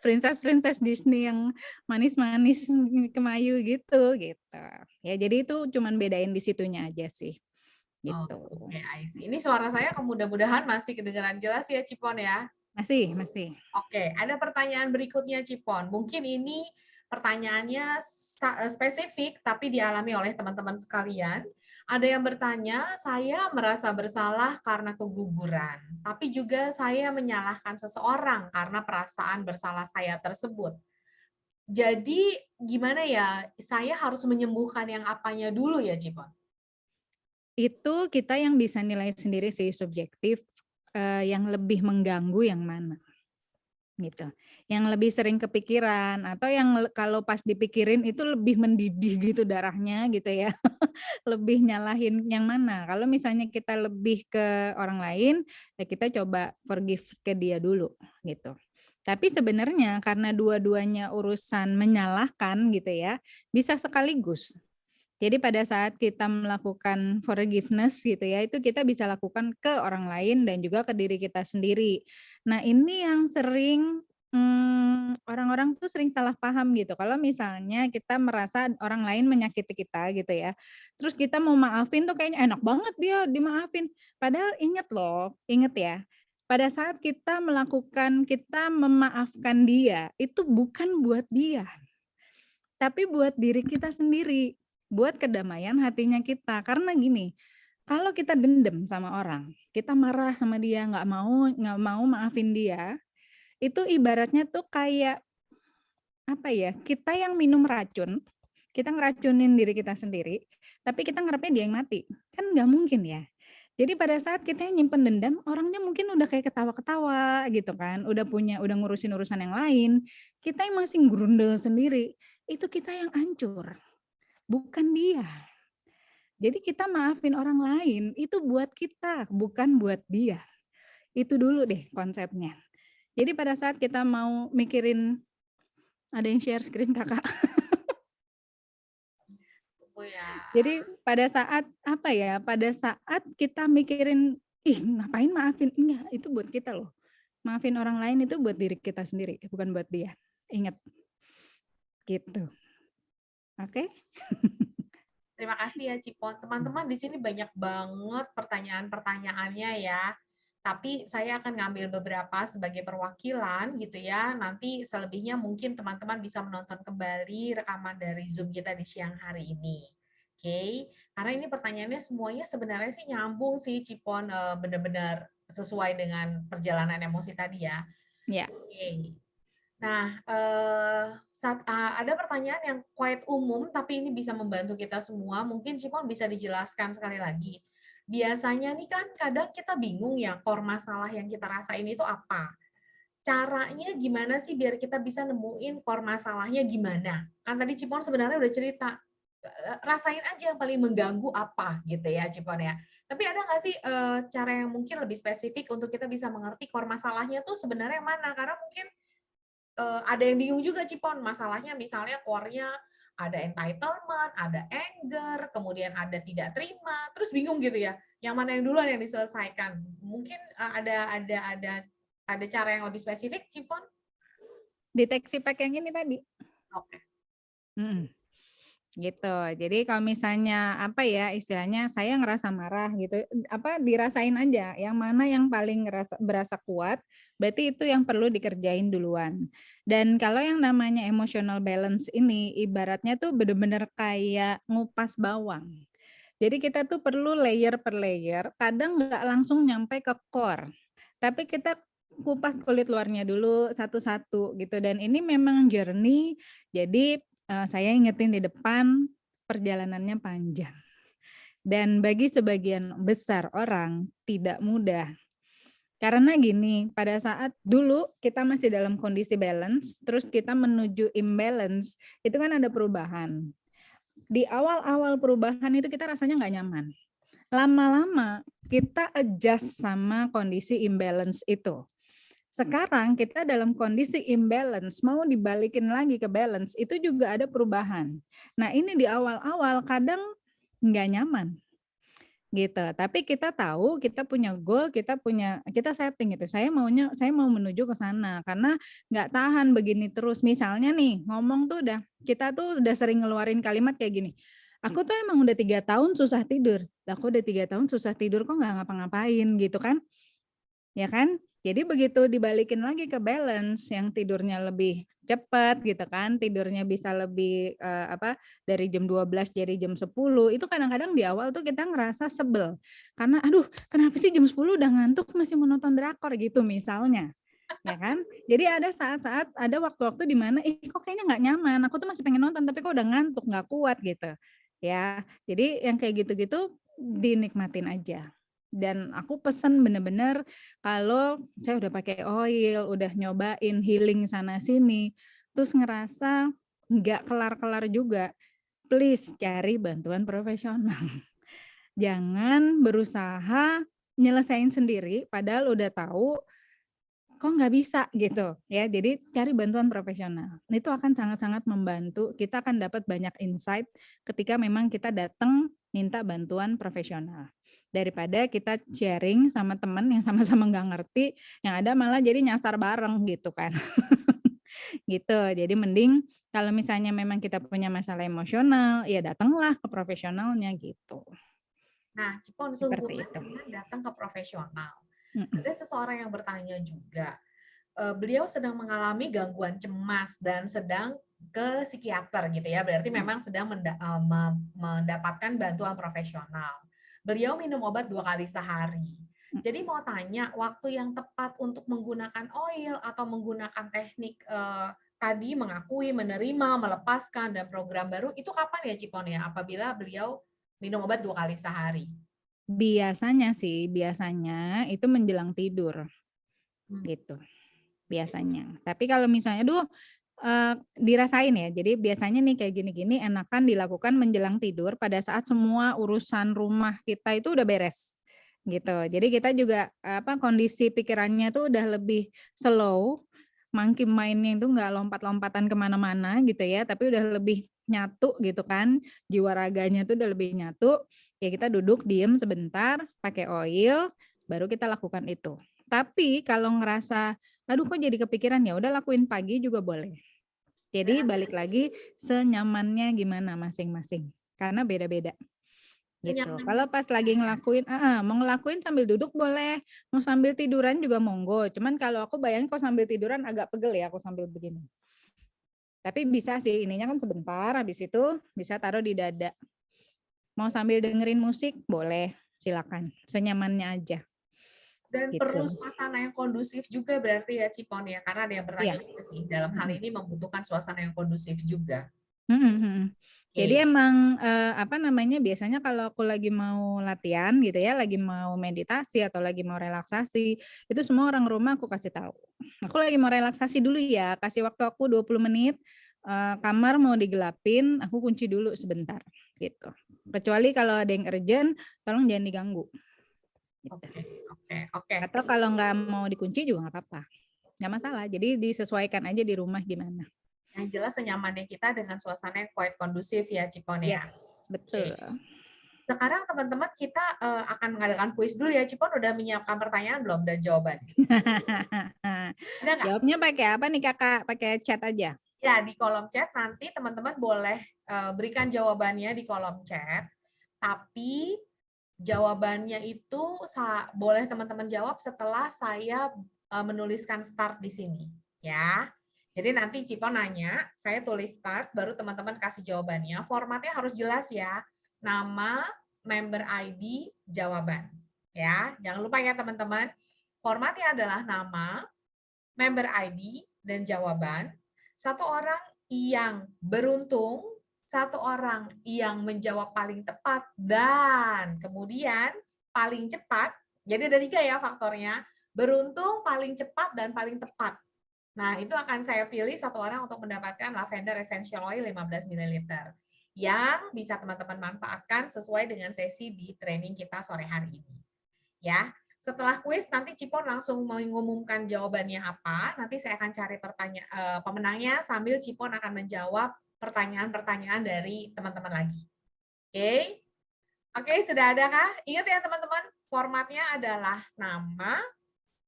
Princess-princess Disney yang manis-manis, kemayu gitu, gitu. Ya jadi itu cuman bedain di situnya aja sih, gitu. Oke, I see. Ini suara saya mudah-mudahan masih kedengaran jelas ya, Cipon ya. Masih, masih. Oke, ada pertanyaan berikutnya, Cipon. Mungkin ini pertanyaannya spesifik, tapi dialami oleh teman-teman sekalian. Ada yang bertanya, saya merasa bersalah karena keguguran, tapi juga saya menyalahkan seseorang karena perasaan bersalah saya tersebut. Jadi, gimana ya, saya harus menyembuhkan yang apanya dulu ya, Cipon? Itu kita yang bisa nilai sendiri sih, subjektif, yang lebih mengganggu yang mana, gitu. Yang lebih sering kepikiran atau yang kalau pas dipikirin itu lebih mendidih gitu darahnya gitu ya, lebih nyalahin yang mana. Kalau misalnya kita lebih ke orang lain, ya kita coba forgive ke dia dulu, gitu. Tapi sebenarnya karena dua-duanya urusan menyalahkan gitu ya, bisa sekaligus. Jadi pada saat kita melakukan forgiveness gitu ya, itu kita bisa lakukan ke orang lain dan juga ke diri kita sendiri. Nah ini yang sering, orang-orang tuh sering salah paham gitu. Kalau misalnya kita merasa orang lain menyakiti kita gitu ya, terus kita mau maafin tuh kayaknya enak banget dia dimaafin. Padahal inget ya, pada saat kita memaafkan dia, itu bukan buat dia, tapi buat diri kita sendiri, buat kedamaian hatinya kita. Karena gini, kalau kita dendam sama orang, kita marah sama dia, nggak mau maafin dia, itu ibaratnya tuh kayak, apa ya, kita yang minum racun, kita ngeracunin diri kita sendiri, tapi kita ngarepnya dia yang mati, kan nggak mungkin ya. Jadi pada saat kita yang nyimpen dendam, orangnya mungkin udah kayak ketawa-ketawa gitu kan, udah ngurusin urusan yang lain, kita yang masih grundel sendiri, itu kita yang hancur, bukan dia. Jadi kita maafin orang lain, itu buat kita, bukan buat dia. Itu dulu deh konsepnya. Jadi pada saat kita mau mikirin, ada yang share screen Kakak. Oh ya. Jadi pada saat, apa ya, pada saat kita mikirin, "Ih ngapain maafin?" Enggak, itu buat kita loh. Maafin orang lain itu buat diri kita sendiri, bukan buat dia. Ingat, gitu. Oke? Terima kasih ya Cipon. Teman-teman di sini banyak banget pertanyaan-pertanyaannya ya. Tapi saya akan ngambil beberapa sebagai perwakilan gitu ya. Nanti selebihnya mungkin teman-teman bisa menonton kembali rekaman dari Zoom kita di siang hari ini. Oke, karena ini pertanyaannya semuanya sebenarnya sih nyambung sih Cipon, benar-benar sesuai dengan perjalanan emosi tadi ya. Ya. Oke. Nah, ada pertanyaan yang quite umum, tapi ini bisa membantu kita semua. Mungkin Cipon bisa dijelaskan sekali lagi. Biasanya nih kan kadang kita bingung ya, core masalah yang kita rasain itu apa. Caranya gimana sih biar kita bisa nemuin core masalahnya gimana? Kan tadi Cipon sebenarnya udah cerita, rasain aja yang paling mengganggu apa gitu ya Cipon ya. Tapi ada nggak sih cara yang mungkin lebih spesifik untuk kita bisa mengerti core masalahnya tuh sebenarnya mana? Karena mungkin ada yang bingung juga Cipon, masalahnya misalnya core-nya ada entitlement, ada anger, kemudian ada tidak terima, terus bingung gitu ya, yang mana yang duluan yang diselesaikan. Mungkin ada cara yang lebih spesifik, Cipon? Deteksi pakai yang ini tadi. Oke. Mhm. Gitu. Jadi kalau misalnya, apa ya, istilahnya saya ngerasa marah gitu, apa, dirasain aja, yang mana yang paling berasa kuat, berarti itu yang perlu dikerjain duluan. Dan kalau yang namanya emotional balance ini, ibaratnya tuh bener-bener kayak ngupas bawang. Jadi kita tuh perlu layer per layer, kadang nggak langsung nyampe ke core, tapi kita kupas kulit luarnya dulu satu-satu gitu, dan ini memang journey, jadi saya ingetin di depan, perjalanannya panjang. Dan bagi sebagian besar orang tidak mudah. Karena gini, pada saat dulu kita masih dalam kondisi balance, terus kita menuju imbalance, itu kan ada perubahan. Di awal-awal perubahan itu kita rasanya nggak nyaman. Lama-lama kita adjust sama kondisi imbalance itu. Sekarang kita dalam kondisi imbalance, mau dibalikin lagi ke balance, itu juga ada perubahan. Nah ini di awal-awal kadang nggak nyaman gitu. Tapi kita tahu, kita punya goal, kita setting gitu. Saya mau menuju ke sana karena nggak tahan begini terus. Misalnya nih ngomong tuh kita tuh udah sering ngeluarin kalimat kayak gini. Aku tuh emang udah 3 tahun susah tidur. Aku udah 3 tahun susah tidur kok nggak ngapa-ngapain gitu kan? Ya kan? Jadi begitu dibalikin lagi ke balance, yang tidurnya lebih cepat gitu kan, tidurnya bisa lebih, dari jam 12 jadi jam 10, itu kadang-kadang di awal tuh kita ngerasa sebel. Karena, "Aduh, kenapa sih jam 10 udah ngantuk masih mau nonton drakor?" Gitu misalnya, ya kan. Jadi ada saat-saat, ada waktu-waktu di mana, "Ih, kok kayaknya nggak nyaman, aku tuh masih pengen nonton tapi kok udah ngantuk, nggak kuat," gitu. Ya, jadi yang kayak gitu-gitu dinikmatin aja. Dan aku pesen bener-bener kalau saya udah pakai oil, udah nyobain healing sana sini, terus ngerasa nggak kelar-kelar juga, please cari bantuan profesional. Jangan berusaha nyelesain sendiri padahal udah tahu kok nggak bisa gitu ya. Jadi cari bantuan profesional. Itu akan sangat-sangat membantu, kita akan dapat banyak insight ketika memang kita datang minta bantuan profesional. Daripada kita sharing sama teman yang sama-sama nggak ngerti, yang ada malah jadi nyasar bareng gitu kan. Gitu. Jadi mending kalau misalnya memang kita punya masalah emosional, ya datanglah ke profesionalnya gitu. Nah, Cipon Seperti sehubungan itu. dengan datang ke profesional. Mhm. Ada seseorang yang bertanya juga, beliau sedang mengalami gangguan cemas dan sedang ke psikiater gitu ya, berarti memang sedang mendapatkan bantuan profesional. Beliau minum obat 2 kali sehari. Jadi mau tanya, waktu yang tepat untuk menggunakan oil atau menggunakan teknik, tadi mengakui, menerima, melepaskan, dan program baru, itu kapan ya Cipon ya? Apabila beliau minum obat 2 kali sehari? Biasanya sih, biasanya itu menjelang tidur Mmm, gitu. Biasanya. Tapi kalau misalnya, dirasain ya, jadi biasanya nih kayak gini-gini enakan dilakukan menjelang tidur pada saat semua urusan rumah kita itu udah beres, gitu. Jadi kita juga, kondisi pikirannya tuh udah lebih slow, monkey mind-nya itu nggak lompat-lompatan ke mana-mana gitu ya, tapi udah lebih nyatu gitu kan, jiwa raganya tuh udah lebih nyatu, ya kita duduk diem sebentar, pakai oil, baru kita lakukan itu. Tapi kalau ngerasa aduh kok jadi kepikiran, ya udah lakuin pagi juga boleh. Jadi balik lagi senyamannya gimana masing-masing, karena beda-beda, gitu. senyamannya Kalau pas lagi ngelakuin mau ngelakuin sambil duduk boleh, mau sambil tiduran juga monggo, cuman kalau aku bayangin kalau sambil tiduran agak pegel ya aku sambil begini. Tapi bisa sih, ininya kan sebentar, habis itu bisa taruh di dada. Mau sambil dengerin musik boleh, silakan, senyamannya aja, dan perlu gitu. suasana yang kondusif juga berarti ya Cipon ya, karena ada yang bertanya Iya, juga sih, dalam hal mhm. ini membutuhkan suasana yang kondusif juga. Mhm mhm. Jadi Oke. emang, biasanya kalau aku lagi mau latihan gitu ya, lagi mau meditasi atau lagi mau relaksasi, itu semua orang rumah aku kasih tahu. "Aku lagi mau relaksasi dulu ya, kasih waktu aku 20 menit, kamar mau digelapin, aku kunci dulu sebentar," gitu. Kecuali kalau ada yang urgent, tolong jangan diganggu, gitu. Oke oke oke. Atau kalau nggak mau dikunci juga nggak apa-apa, nggak masalah, jadi disesuaikan aja di rumah gimana. Yang jelas senyamannya kita dengan suasana yang quite kondusif ya Cipon ya. Yes, Oke. betul. Sekarang teman-teman kita, akan mengadakan kuis dulu ya. Cipon udah menyiapkan pertanyaan belum dan jawabannya? Ada nggak? Jawabnya pakai apa nih Kakak? Pakai chat aja? Ya, di kolom chat nanti teman-teman boleh, berikan jawabannya di kolom chat, tapi jawabannya itu boleh teman-teman jawab setelah saya, menuliskan start di sini, ya. Jadi nanti Cipon nanya, saya tulis start, baru teman-teman kasih jawabannya. Formatnya harus jelas ya, nama, member ID, jawaban, ya. Jangan lupa ya teman-teman, formatnya adalah nama, member ID, dan jawaban. Satu orang yang beruntung, satu orang yang menjawab paling tepat, dan kemudian paling cepat. Jadi ada 3 ya faktornya, beruntung, paling cepat, dan paling tepat. Nah, itu akan saya pilih satu orang untuk mendapatkan lavender essential oil 15 ml yang bisa teman-teman manfaatkan sesuai dengan sesi di training kita sore hari ini. Ya, setelah kuis nanti Cipon langsung mengumumkan jawabannya apa. Nanti saya akan cari pemenangnya sambil Cipon akan menjawab pertanyaan-pertanyaan dari teman-teman lagi. Oke? Oke, sudah ada kah? Ingat ya teman-teman, formatnya adalah nama,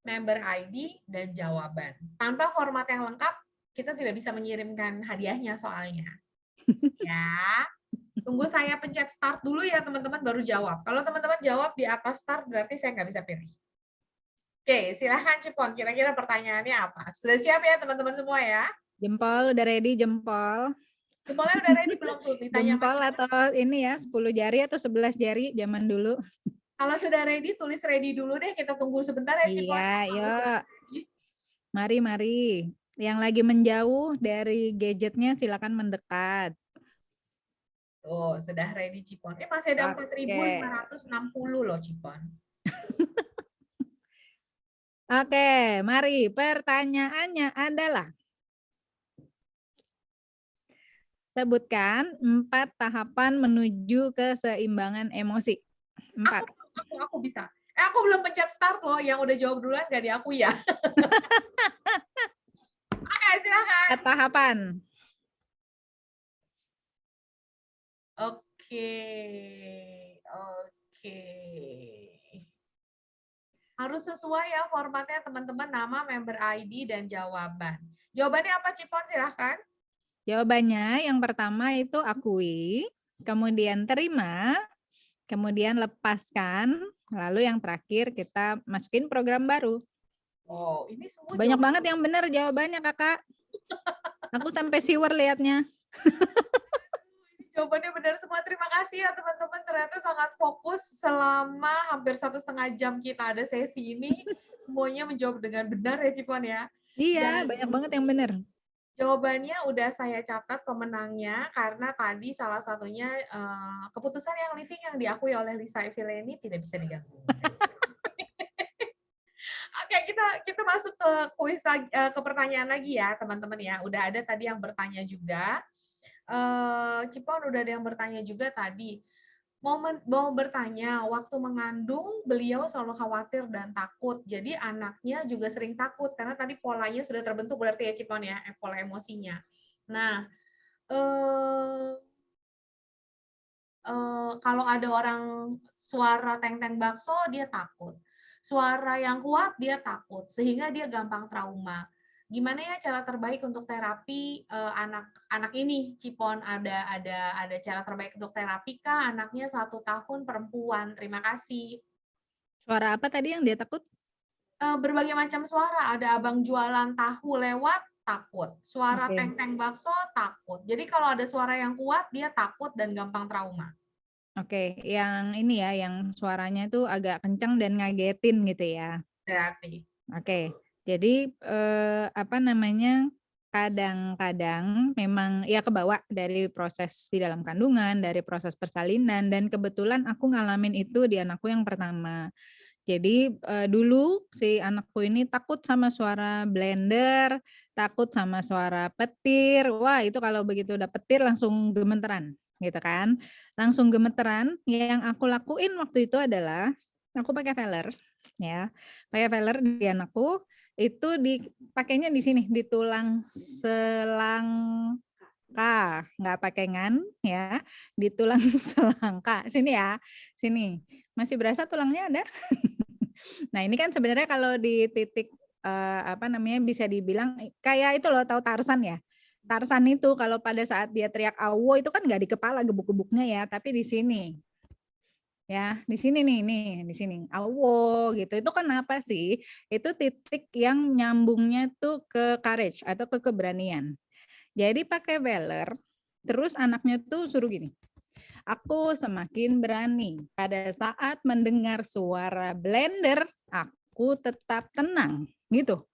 member ID, dan jawaban. Tanpa format yang lengkap, kita tidak bisa mengirimkan hadiahnya soalnya. Ya, tunggu saya pencet start dulu ya teman-teman baru jawab. Kalau teman-teman jawab di atas start berarti saya nggak bisa pilih. Oke, silahkan Cipon. Kira-kira pertanyaannya apa? Sudah siap ya teman-teman semua ya? Jempol, udah ready jempol? Jempolnya udah ready belum tuh ditanya sama Jempol Cipon? atau ini ya, 10 jari atau 11 jari zaman dulu. Kalau sudah ready, tulis ready dulu deh. Kita tunggu sebentar ya Iya, Cipon. Kalau sudah yuk. ready. Mari, mari. Yang lagi menjauh dari gadgetnya silakan mendekat. Oh, sudah ready Cipon. Ini masih ada Oke. 4.560 loh Cipon. Oke, mari. Pertanyaannya adalah, sebutkan 4 tahapan menuju keseimbangan emosi. 4. Aku bisa. Aku belum pencet start loh. Yang udah jawab duluan gak diakui ya. Oke, silakan. 4 tahapan. Oke. Oke. Harus sesuai ya formatnya teman-teman, nama, member ID, dan jawaban. Jawabannya apa Cipon? Silahkan. Jawabannya yang pertama itu akui, kemudian terima, kemudian lepaskan, lalu yang terakhir kita masukin program baru. Oh, ini semua Banyak jawaban. banget yang benar jawabannya, Kakak. Aku sampai siwer liatnya. Jawabannya benar semua. Terima kasih ya teman-teman. Ternyata sangat fokus selama hampir 1,5 jam kita ada sesi ini. Semuanya menjawab dengan benar ya Cipon ya. Iya, Dan banyak banget yang benar. jawabannya udah saya catat pemenangnya karena tadi salah satunya keputusan yang living yang diakui oleh Lisa Evileni tidak bisa diganggu. Oke, kita masuk ke kuis ke pertanyaan lagi ya teman-teman ya. Udah ada tadi yang bertanya juga. Cipon udah ada yang bertanya juga tadi. Mau bertanya, waktu mengandung beliau selalu khawatir dan takut. Jadi anaknya juga sering takut karena tadi polanya sudah terbentuk berarti ya Cipon ya, pola emosinya. Nah, kalau ada orang suara teng-teng bakso dia takut. Suara yang kuat dia takut sehingga dia gampang trauma. Gimana ya cara terbaik untuk terapi anak ini Cipon, ada cara terbaik untuk terapi kah? Anaknya 1 tahun perempuan. Terima kasih. Suara apa tadi yang dia takut? Berbagai macam suara, ada abang jualan tahu lewat takut, suara Oke. teng-teng bakso takut. Jadi kalau ada suara yang kuat dia takut dan gampang trauma. Oke, yang ini ya, yang suaranya itu agak kencang dan ngagetin gitu ya. Berarti. Oke, jadi apa namanya, kadang-kadang memang ya kebawa dari proses di dalam kandungan, dari proses persalinan, dan kebetulan aku ngalamin itu di anakku yang pertama. Jadi dulu si anakku ini takut sama suara blender, takut sama suara petir. Wah, itu kalau begitu udah petir langsung gemeteran, gitu kan. Langsung gemeteran, yang aku lakuin waktu itu adalah aku pakai veler ya. Pakai veler di anakku itu dipakainya di sini di tulang selangka, nggak pakai ngan ya, di tulang selangka. Sini ya, sini. Masih berasa tulangnya ada? Nah, ini kan sebenarnya kalau di titik apa namanya bisa dibilang kayak itu loh, tahu Tarsan ya? Tarsan itu kalau pada saat dia teriak awo itu kan nggak di kepala gebuk-gebuknya ya, tapi di sini. Ya, di sini nih, di sini. Awo gitu. Itu kenapa sih? Itu titik yang nyambungnya tuh ke courage atau ke keberanian. Jadi pakai veler, terus anaknya tuh suruh gini. Aku semakin berani. Pada saat mendengar suara blender, aku tetap tenang, gitu.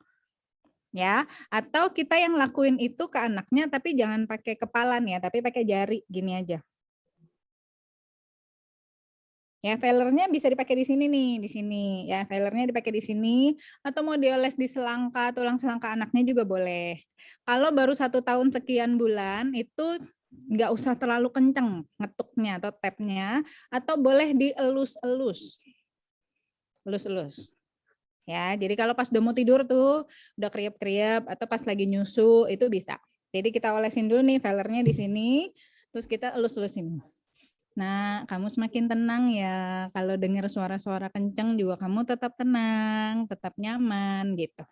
Ya, atau kita yang lakuin itu ke anaknya tapi jangan pakai kepala nih ya, tapi pakai jari gini aja. Ya, velernya bisa dipakai di sini nih, di sini. Ya, velernya dipakai di sini atau mau dioles di selangka, tulang selangka anaknya juga boleh. Kalau baru 1 tahun sekian bulan itu nggak usah terlalu kenceng ngetuknya atau tapnya, atau boleh dielus-elus. Elus-elus. Ya, jadi kalau pas udah mau tidur tuh, udah kriep-kriep atau pas lagi nyusu itu bisa. Jadi kita olesin dulu nih velernya di sini, terus kita elus-elusin. Nah, kamu semakin tenang ya. Kalau dengar suara-suara kencang juga kamu tetap tenang, tetap nyaman gitu.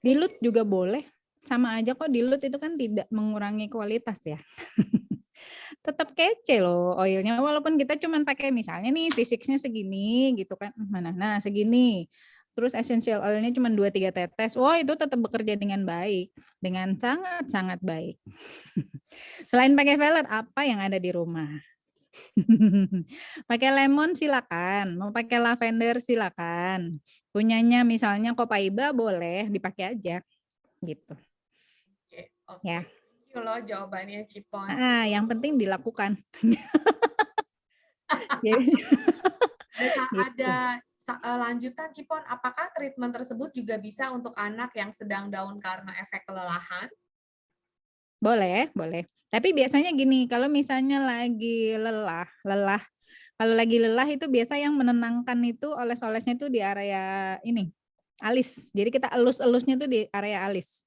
Dilut juga boleh. Sama aja kok, dilut itu kan tidak mengurangi kualitas ya. tetap kece loh oilnya, walaupun kita cuman pakai misalnya nih fisiknya segini gitu kan, nah segini, terus essential oilnya cuma 2-3 tetes, wah itu tetap bekerja dengan baik, dengan sangat-sangat baik. Selain pakai velvet, apa yang ada di rumah? Pakai lemon silakan, mau pakai lavender silakan, punyanya misalnya Copaiba boleh dipakai aja, gitu Oke, oke. ya. Thank you loh jawabannya Cipon. Yang penting dilakukan. Jadi Ada gitu. lanjutan Cipon, apakah treatment tersebut juga bisa untuk anak yang sedang down karena efek kelelahan? Boleh, boleh. Tapi biasanya gini, kalau misalnya lagi lelah, kalau lagi lelah itu biasa yang menenangkan itu oles-olesnya itu di area ini, alis. Jadi kita elus-elusnya tuh di area alis.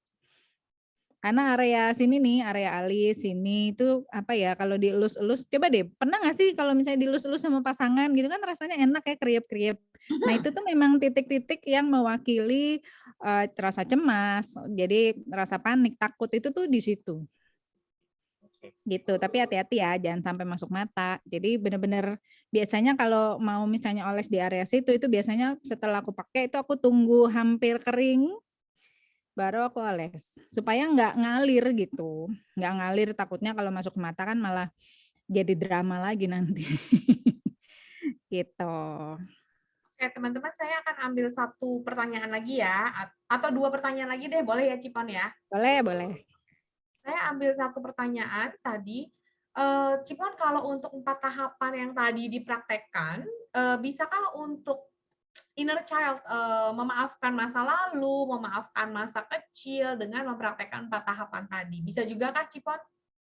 Karena area sini nih, area alis sini itu apa ya, kalau dielus-elus, coba deh, pernah nggak sih kalau misalnya dielus-elus sama pasangan gitu kan rasanya enak ya, kriep-kriep. Nah itu tuh memang titik-titik yang mewakili rasa cemas, jadi rasa panik, takut itu tuh di situ. Gitu, tapi hati-hati ya, jangan sampai masuk mata. Jadi benar-benar biasanya kalau mau misalnya oles di area situ, itu biasanya setelah aku pakai itu aku tunggu hampir kering, baru aku oles supaya nggak ngalir gitu, nggak ngalir, takutnya kalau masuk ke mata kan malah jadi drama lagi nanti. Gitu. Oke, teman-teman, saya akan ambil satu pertanyaan lagi ya, atau dua pertanyaan lagi deh, boleh ya Cipon ya? Boleh, boleh. Saya ambil satu pertanyaan tadi, Cipon, kalau untuk 4 tahapan yang tadi dipraktekkan, bisakah untuk inner child, memaafkan masa lalu, memaafkan masa kecil dengan mempraktekkan 4 tahapan tadi? Bisa juga kah Cipon?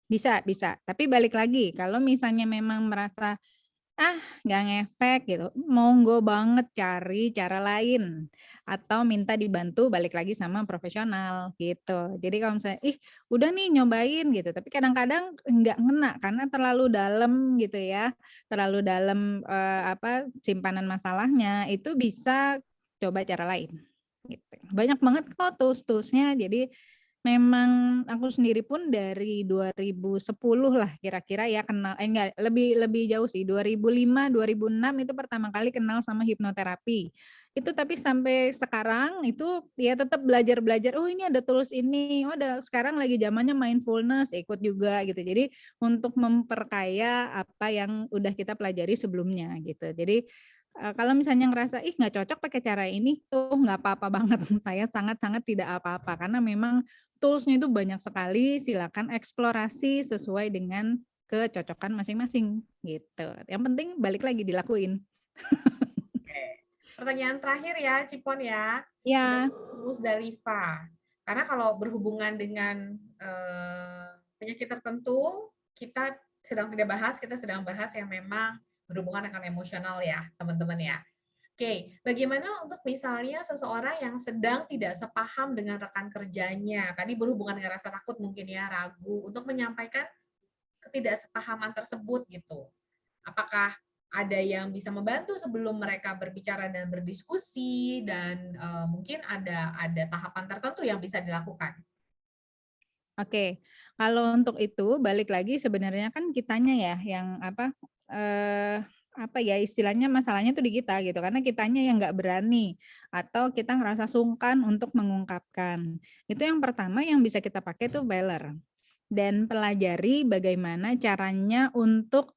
Bisa, bisa. Tapi balik lagi, kalau misalnya memang merasa ah, nggak ngefek gitu, monggo banget cari cara lain, atau minta dibantu balik lagi sama profesional, gitu. Jadi kalau misalnya, ih udah nih nyobain gitu, tapi kadang-kadang nggak ngena karena terlalu dalam gitu ya, terlalu dalam, simpanan masalahnya, itu bisa coba cara lain, gitu. Banyak banget kok tools-toolsnya, jadi memang aku sendiri pun dari 2010 lah kira-kira ya kenal, enggak, lebih lebih jauh sih, 2005, 2006 itu pertama kali kenal sama hipnoterapi. Itu tapi sampai sekarang itu ya tetap belajar-belajar, oh ini ada tools ini, oh ada sekarang lagi zamannya mindfulness, ikut juga gitu. Jadi untuk memperkaya apa yang udah kita pelajari sebelumnya gitu. Jadi kalau misalnya ngerasa, ih nggak cocok pakai cara ini, tuh nggak apa-apa banget. Saya sangat-sangat tidak apa-apa karena memang tools-nya itu banyak sekali, silakan eksplorasi sesuai dengan kecocokan masing-masing, gitu. Yang penting balik lagi dilakuin. Oke. Pertanyaan terakhir ya, Cipon ya. Ya, Dari Musdalifah. Karena kalau berhubungan dengan penyakit tertentu, kita sedang tidak bahas, kita sedang bahas yang memang berhubungan dengan emosional ya, teman-teman ya. Oke, bagaimana untuk misalnya seseorang yang sedang tidak sepaham dengan rekan kerjanya, tadi berhubungan dengan rasa takut mungkin ya, ragu, untuk menyampaikan ketidaksepahaman tersebut gitu. Apakah ada yang bisa membantu sebelum mereka berbicara dan berdiskusi dan mungkin ada tahapan tertentu yang bisa dilakukan. oke. Kalau untuk itu balik lagi sebenarnya kan kitanya ya yang apa ya istilahnya masalahnya tuh di kita gitu karena kitanya yang nggak berani atau kita ngerasa sungkan untuk mengungkapkan. Itu yang pertama yang bisa kita pakai tuh Beller dan pelajari bagaimana caranya untuk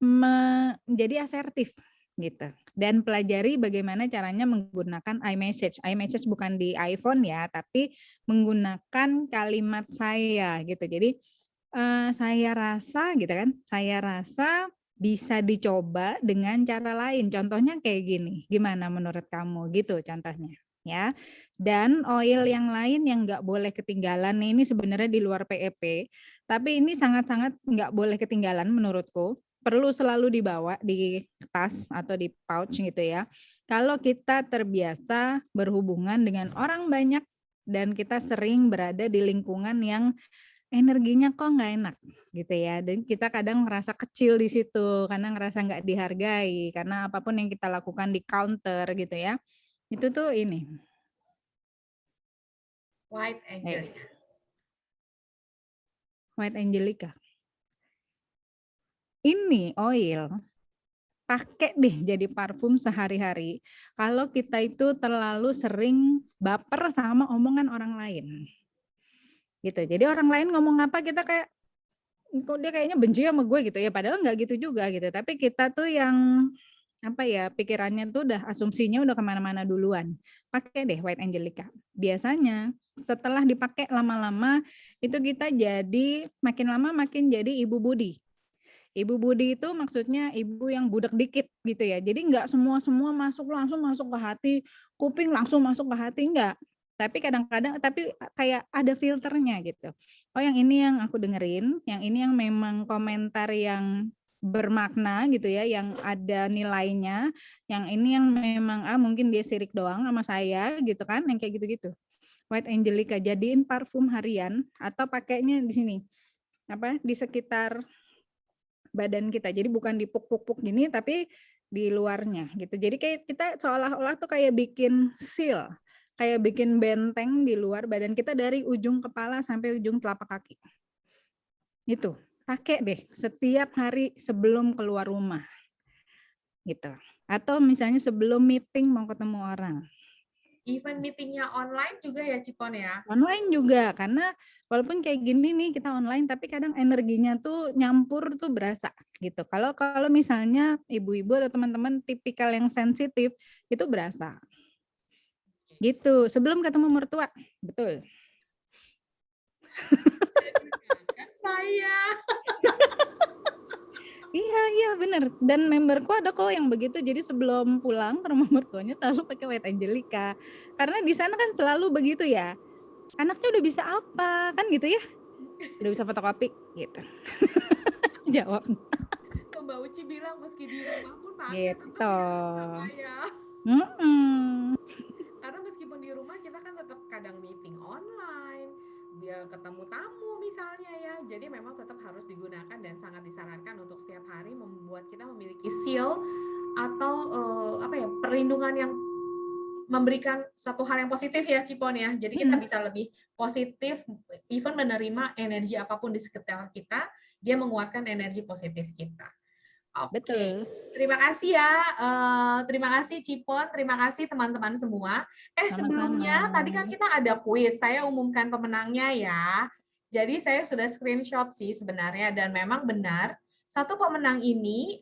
menjadi asertif gitu dan pelajari bagaimana caranya menggunakan iMessage. iMessage bukan di iPhone ya, tapi menggunakan kalimat saya gitu. Jadi saya rasa gitu kan, saya rasa bisa dicoba dengan cara lain. Contohnya kayak gini, gimana menurut kamu gitu contohnya ya. Dan oil yang lain yang nggak boleh ketinggalan nih, ini sebenarnya di luar PEP, tapi ini sangat-sangat nggak boleh ketinggalan menurutku. Perlu selalu dibawa di tas atau di pouch gitu ya. Kalau kita terbiasa berhubungan dengan orang banyak dan kita sering berada di lingkungan yang energinya kok nggak enak gitu ya, dan kita kadang ngerasa kecil di situ, karena ngerasa nggak dihargai, karena apapun yang kita lakukan di counter gitu ya, itu tuh ini, White Angel. White Angelica. ini oil pakai deh jadi parfum sehari-hari. Kalau kita itu terlalu sering baper sama omongan orang lain. Gitu. Jadi orang lain ngomong apa kita kayak kok dia kayaknya benci sama gue gitu ya, padahal nggak gitu juga gitu. Tapi kita tuh yang apa ya, pikirannya tuh udah asumsinya udah kemana-mana duluan. Pakai deh White Angelica. Biasanya setelah dipakai lama-lama itu kita jadi makin lama makin jadi ibu budi. Ibu budi itu maksudnya ibu yang budek dikit gitu ya. Jadi nggak semua masuk langsung masuk ke hati, kuping langsung masuk ke hati, enggak. Tapi kadang-kadang tapi kayak ada filternya gitu. Oh yang ini yang aku dengerin, yang ini yang memang komentar yang bermakna gitu ya, yang ada nilainya, yang ini yang memang mungkin dia sirik doang sama saya gitu kan, yang kayak gitu-gitu. White Angelica jadiin parfum harian atau pakainya di sini apa di sekitar badan kita. Jadi bukan di puk-puk-puk gini tapi di luarnya gitu. Jadi kayak kita seolah-olah tuh kayak bikin seal, kayak bikin benteng di luar badan kita dari ujung kepala sampai ujung telapak kaki. Itu, pakai deh setiap hari sebelum keluar rumah. Gitu. Atau misalnya sebelum meeting mau ketemu orang. Even meetingnya online juga ya Cipon ya? Online juga, karena walaupun kayak gini nih kita online, tapi kadang energinya tuh nyampur tuh berasa gitu. Kalau misalnya ibu-ibu atau teman-teman tipikal yang sensitif, itu berasa. Gitu, sebelum ketemu mertua, betul. Saya. Iya bener. Dan memberku ada kok yang begitu. Jadi sebelum pulang ke rumah mertuanya selalu pakai White Angelica. Karena di sana kan selalu begitu ya. Anaknya udah bisa apa kan gitu ya? Udah bisa fotokopi gitu. Jawab. Mbak Uci bilang meski di rumah pun pakai tetap Gitu. ya. Karena meskipun di rumah kita kan tetap kadang meeting online, dia ketemu tamu misalnya ya. Jadi memang tetap harus digunakan dan sangat disarankan untuk setiap hari membuat kita memiliki seal atau perlindungan yang memberikan satu hal yang positif ya Cipon ya. Jadi kita bisa lebih positif, even menerima energi apapun di sekitar kita, dia menguatkan energi positif kita. Oke, Betul. terima kasih ya. Terima kasih Cipon, terima kasih teman-teman semua. Sebelumnya tadi kan kita ada kuis, saya umumkan pemenangnya ya. Jadi saya sudah screenshot sih sebenarnya dan memang benar. Satu pemenang ini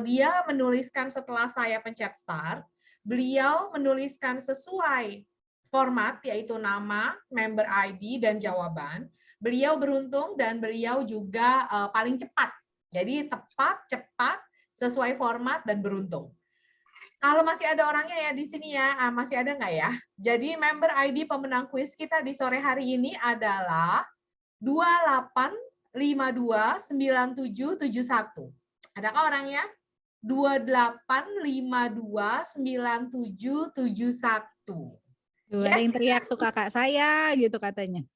dia menuliskan setelah saya pencet start, beliau menuliskan sesuai format yaitu nama, member ID, dan jawaban. Beliau beruntung dan beliau juga paling cepat. Jadi tepat, cepat, sesuai format, dan beruntung. Kalau masih ada orangnya ya di sini ya, masih ada nggak ya? Jadi member ID pemenang kuis kita di sore hari ini adalah 28529771. Adakah orangnya? 28529771. Ada yang teriak tuh kakak saya gitu katanya.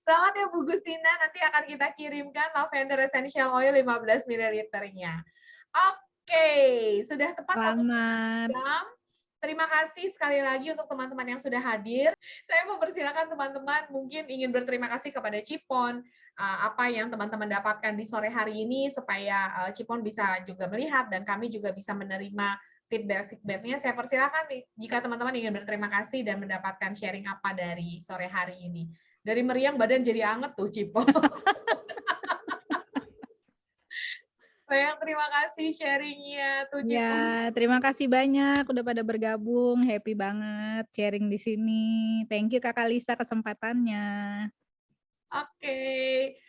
Selamat ya Bu Gustina, nanti akan kita kirimkan lavender essential oil 15 ml-nya. Oke, sudah tepat 1 jam. Terima kasih sekali lagi untuk teman-teman yang sudah hadir. Saya mempersilakan teman-teman mungkin ingin berterima kasih kepada Cipon, apa yang teman-teman dapatkan di sore hari ini, supaya Cipon bisa juga melihat dan kami juga bisa menerima feedback-nya. Saya persilakan nih, jika teman-teman ingin berterima kasih dan mendapatkan sharing apa dari sore hari ini. Dari meriang badan jadi anget tuh Cipon. Bayang, terima kasih sharingnya tuh Cipon. Ya, terima kasih banyak udah pada bergabung. Happy banget sharing di sini. Thank you Kakak Lisa kesempatannya. Oke.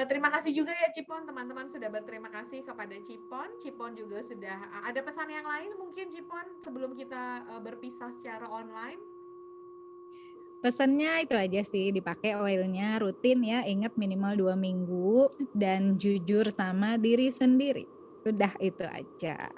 Terima kasih juga ya Cipon, teman-teman sudah berterima kasih kepada Cipon. Cipon juga sudah ada pesan yang lain mungkin Cipon sebelum kita berpisah secara online. Pesannya itu aja sih, dipakai oilnya rutin ya, ingat minimal 2 minggu dan jujur sama diri sendiri. Udah itu aja.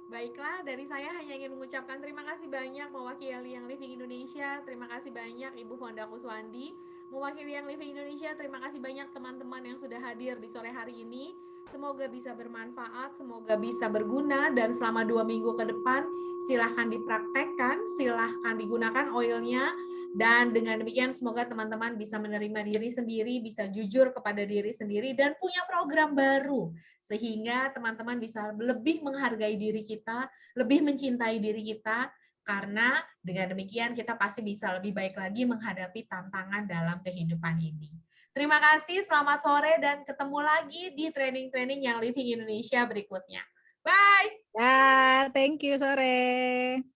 Baiklah, dari saya hanya ingin mengucapkan terima kasih banyak mewakili Young Living Indonesia. Terima kasih banyak Ibu Fonda Kuswandi. Mewakili Young Living Indonesia, terima kasih banyak teman-teman yang sudah hadir di sore hari ini. Semoga bisa bermanfaat, semoga bisa berguna, dan selama 2 minggu ke depan silahkan dipraktekkan, silahkan digunakan oilnya. Dan dengan demikian semoga teman-teman bisa menerima diri sendiri, bisa jujur kepada diri sendiri, dan punya program baru. Sehingga teman-teman bisa lebih menghargai diri kita, lebih mencintai diri kita, karena dengan demikian kita pasti bisa lebih baik lagi menghadapi tantangan dalam kehidupan ini. Terima kasih, selamat sore, dan ketemu lagi di training-training yang Living Indonesia berikutnya. Bye! Ya, thank you, sore.